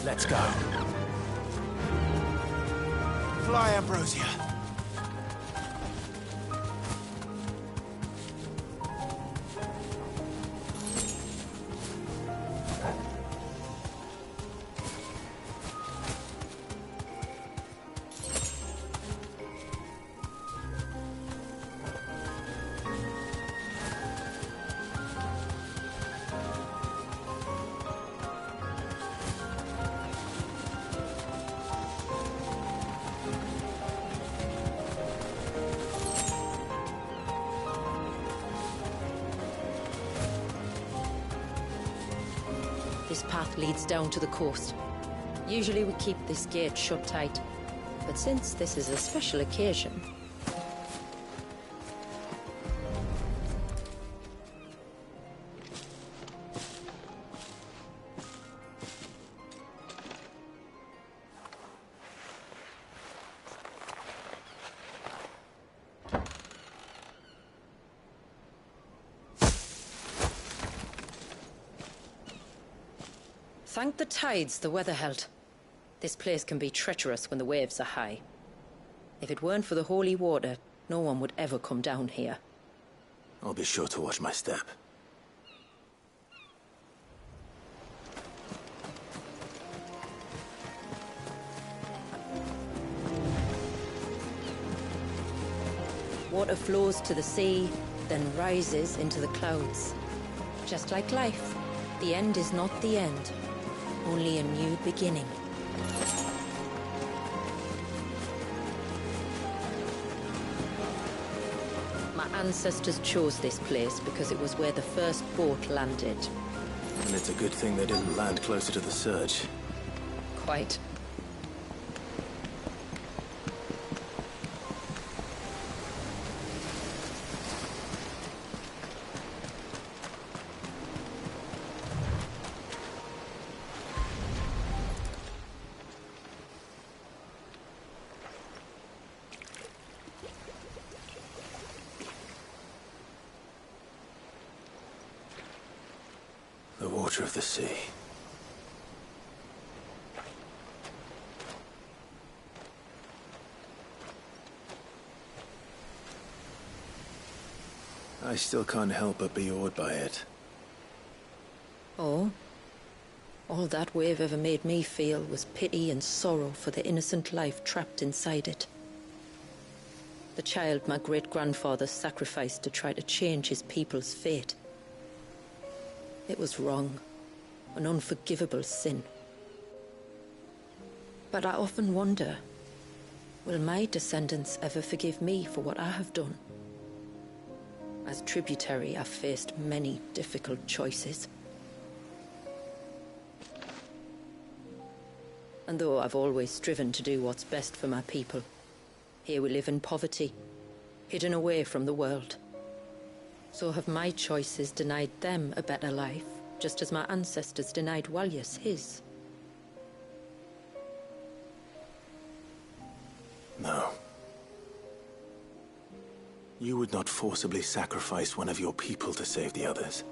Let's go. Fly, Ambrosia. This path leads down to the coast. Usually we keep this gate shut tight, but since this is a special occasion... Thank the tides the weather held. This place can be treacherous when the waves are high. If it weren't for the holy water, no one would ever come down here. I'll be sure to watch my step. Water flows to the sea, then rises into the clouds. Just like life, the end is not the end. Only a new beginning. My ancestors chose this place because it was where the first boat landed. And it's a good thing they didn't land closer to the surge. Quite. The water of the sea. I still can't help but be awed by it. Oh? All that wave ever made me feel was pity and sorrow for the innocent life trapped inside it. The child my great-grandfather sacrificed to try to change his people's fate. It was wrong, an unforgivable sin. But I often wonder, will my descendants ever forgive me for what I have done? As tributary, I've faced many difficult choices. And though I've always striven to do what's best for my people, here we live in poverty, hidden away from the world. So have my choices denied them a better life, just as my ancestors denied Walyas his? No. You would not forcibly sacrifice one of your people to save the others.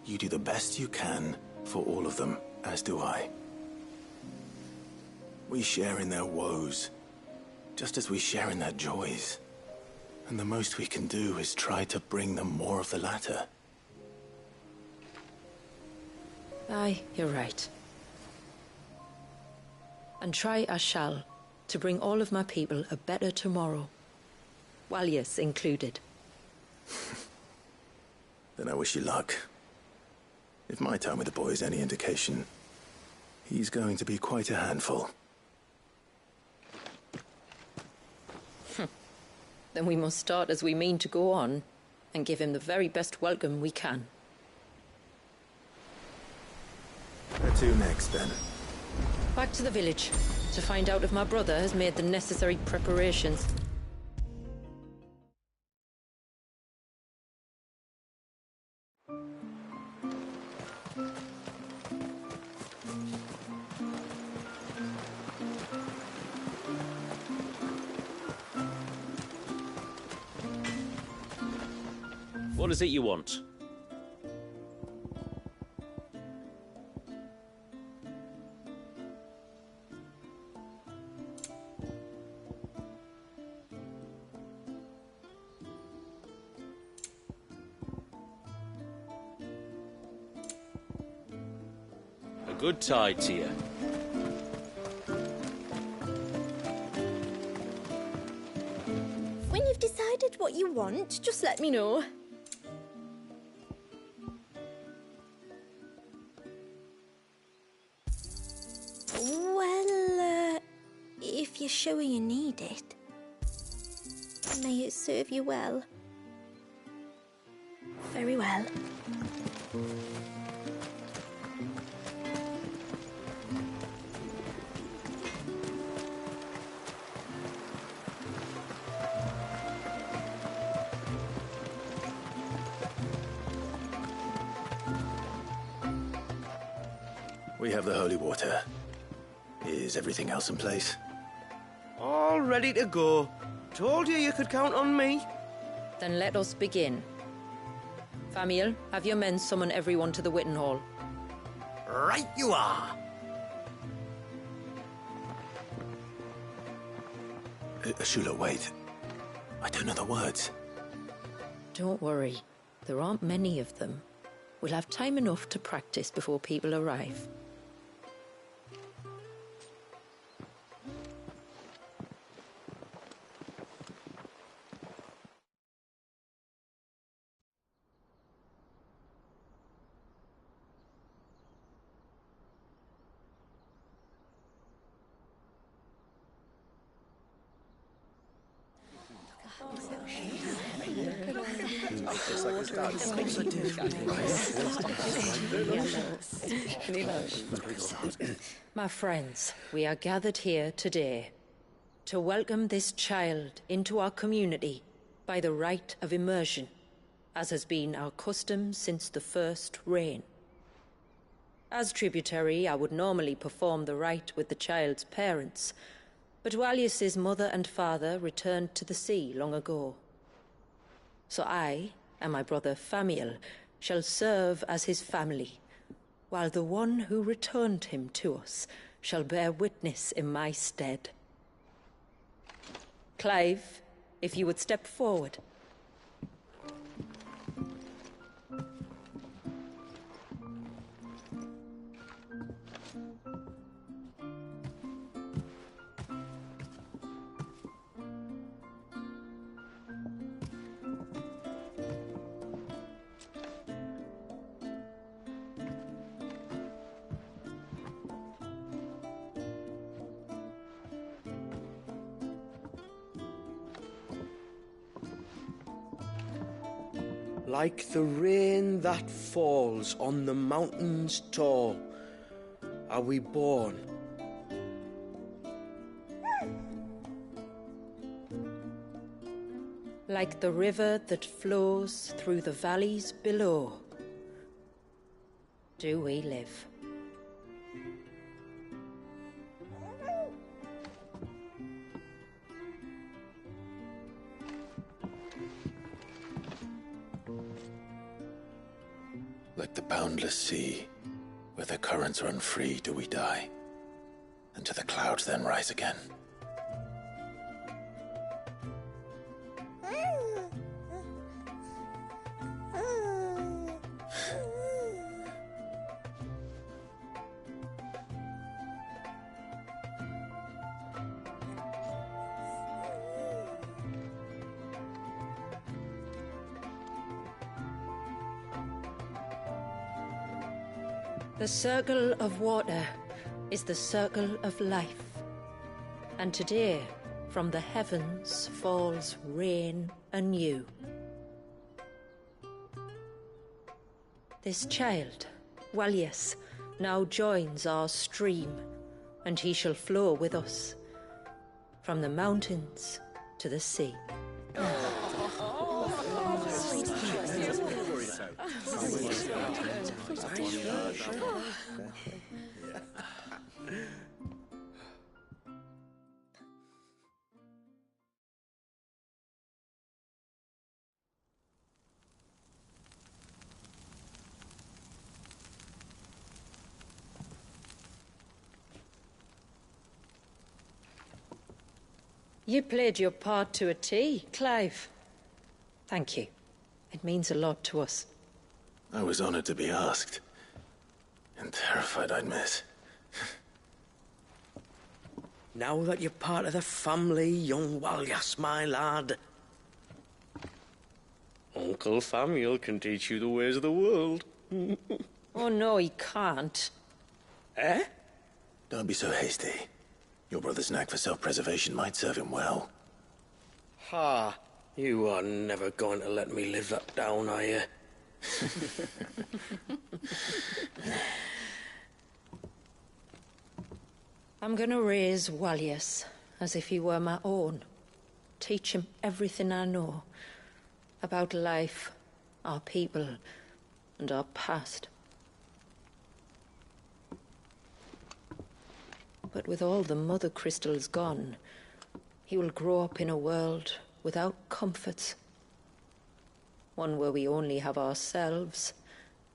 You do the best you can for all of them, as do I. We share in their woes, just as we share in their joys. And the most we can do is try to bring them more of the latter. Aye, you're right. And try I shall, to bring all of my people a better tomorrow. Walyas included. Then I wish you luck. If my time with the boy is any indication, he's going to be quite a handful. Then we must start as we mean to go on, and give him the very best welcome we can. Where to next, then? Back to the village, to find out if my brother has made the necessary preparations. What is it you want? Good tide to you. When you've decided what you want, just let me know. Well, if you're sure you need it, may it serve you well. Very well. We have the holy water. Is everything else in place? All ready to go. Told you you could count on me. Then let us begin. Famiel, have your men summon everyone to the Witten Hall. Right you are. Shula, wait. I don't know the words. Don't worry. There aren't many of them. We'll have time enough to practice before people arrive. My friends, we are gathered here today to welcome this child into our community by the rite of immersion, as has been our custom since the first reign. As tributary, I would normally perform the rite with the child's parents, but Walius's mother and father returned to the sea long ago. So I and my brother Famiel shall serve as his family, while the one who returned him to us shall bear witness in my stead. Clive, if you would step forward. Like the rain that falls on the mountains tall, are we born. Like the river that flows through the valleys below, do we live. Like the boundless sea, where the currents run free, do we die, and to the clouds then rise again. The circle of water is the circle of life, and today from the heavens falls rain anew. This child, Walius, now joins our stream, and he shall flow with us from the mountains to the sea. You played your part to a T, Clive. Thank you. It means a lot to us. I was honored to be asked. And terrified I'd miss. Now that you're part of the family, young Walyas, my lad. Uncle Samuel can teach you the ways of the world. Oh, no, he can't. Eh? Don't be so hasty. Your brother's knack for self-preservation might serve him well. Ha! You are never going to let me live that down, are you? I'm gonna raise Walyas as if he were my own. Teach him everything I know about life, our people, and our past. But with all the mother crystals gone, he will grow up in a world without comforts. One where we only have ourselves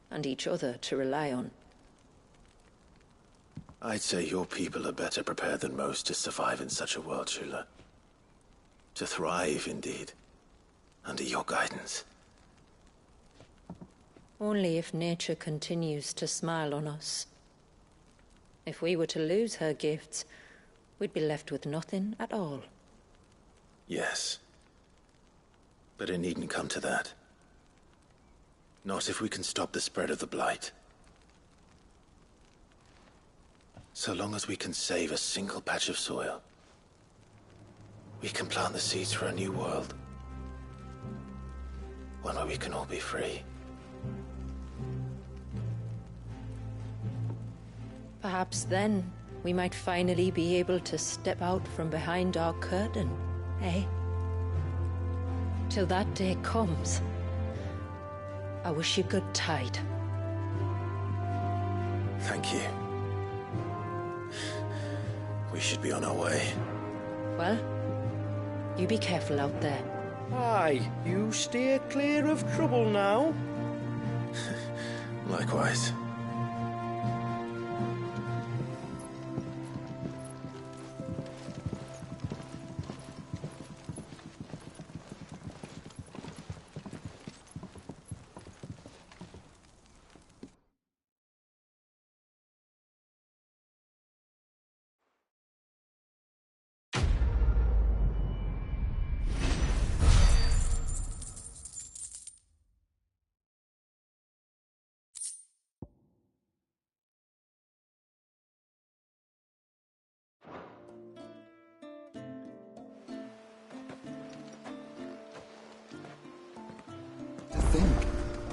and each other to rely on. I'd say your people are better prepared than most to survive in such a world, Shula. To thrive, indeed, under your guidance. Only if nature continues to smile on us. If we were to lose her gifts, we'd be left with nothing at all. Yes. But it needn't come to that. Not if we can stop the spread of the Blight. So long as we can save a single patch of soil, we can plant the seeds for a new world. One where we can all be free. Perhaps then we might finally be able to step out from behind our curtain, eh? Till that day comes, I wish you good tide. Thank you. We should be on our way. Well, you be careful out there. Aye, you steer clear of trouble now. Likewise.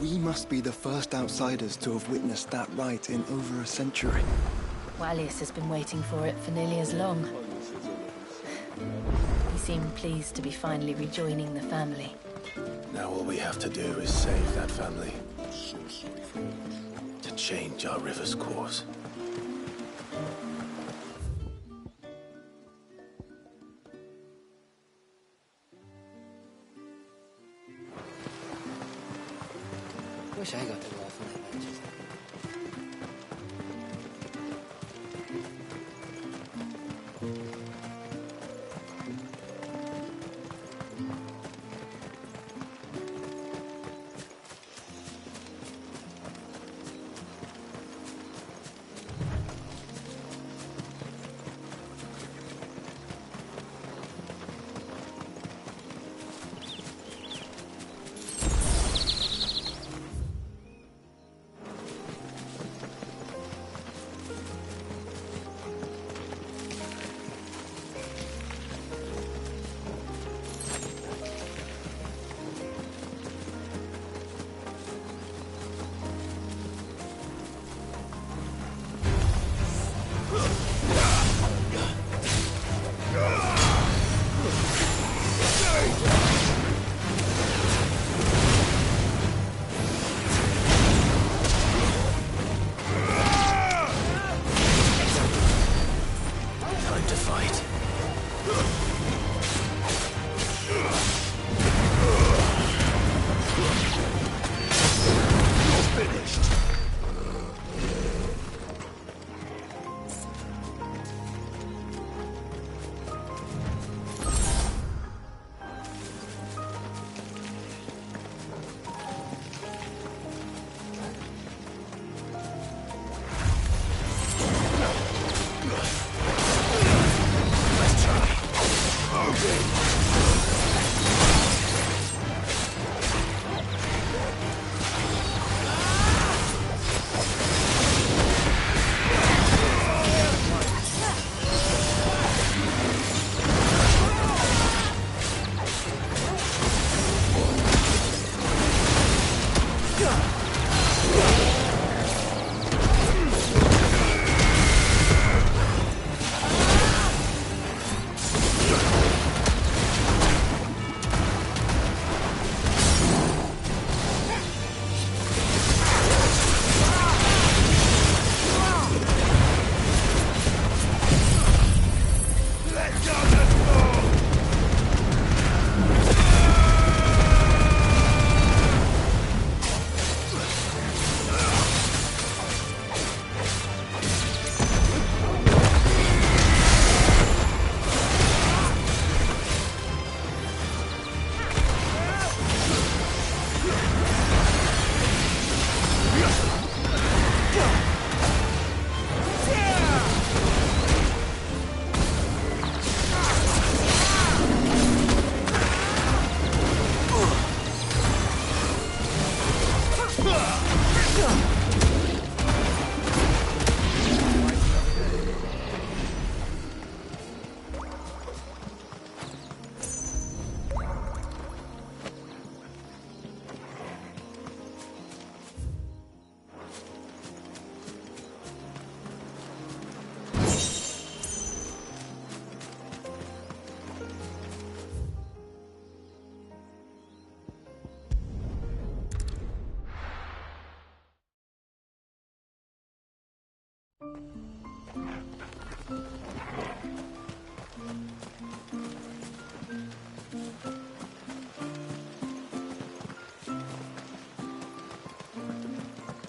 We must be the first outsiders to have witnessed that rite in over a century. Walyas has been waiting for it for nearly as long. He seemed pleased to be finally rejoining the family. Now all we have to do is save that family. To change our river's course. Wish I got to go off on that bench.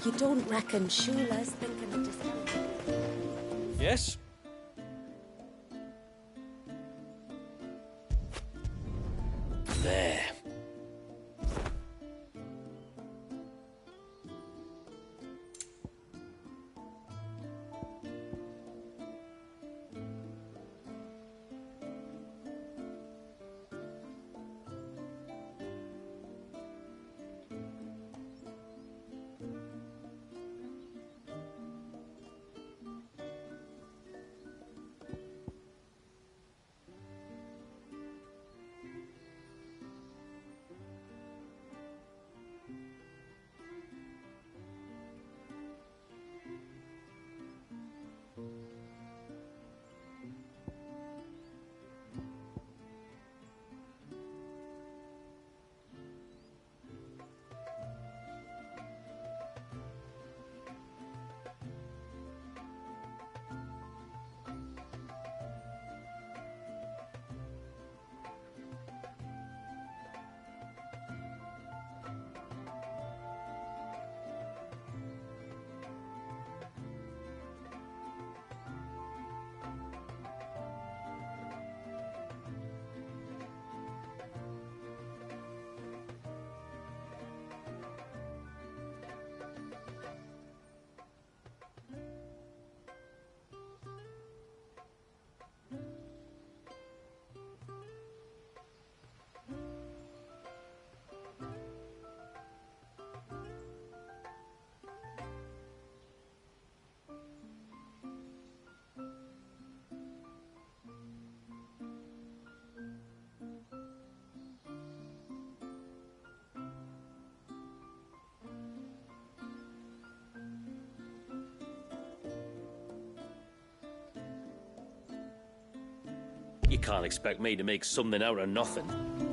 You don't reckon Shula's thinking of discounting? Yes? There. You can't expect me to make something out of nothing.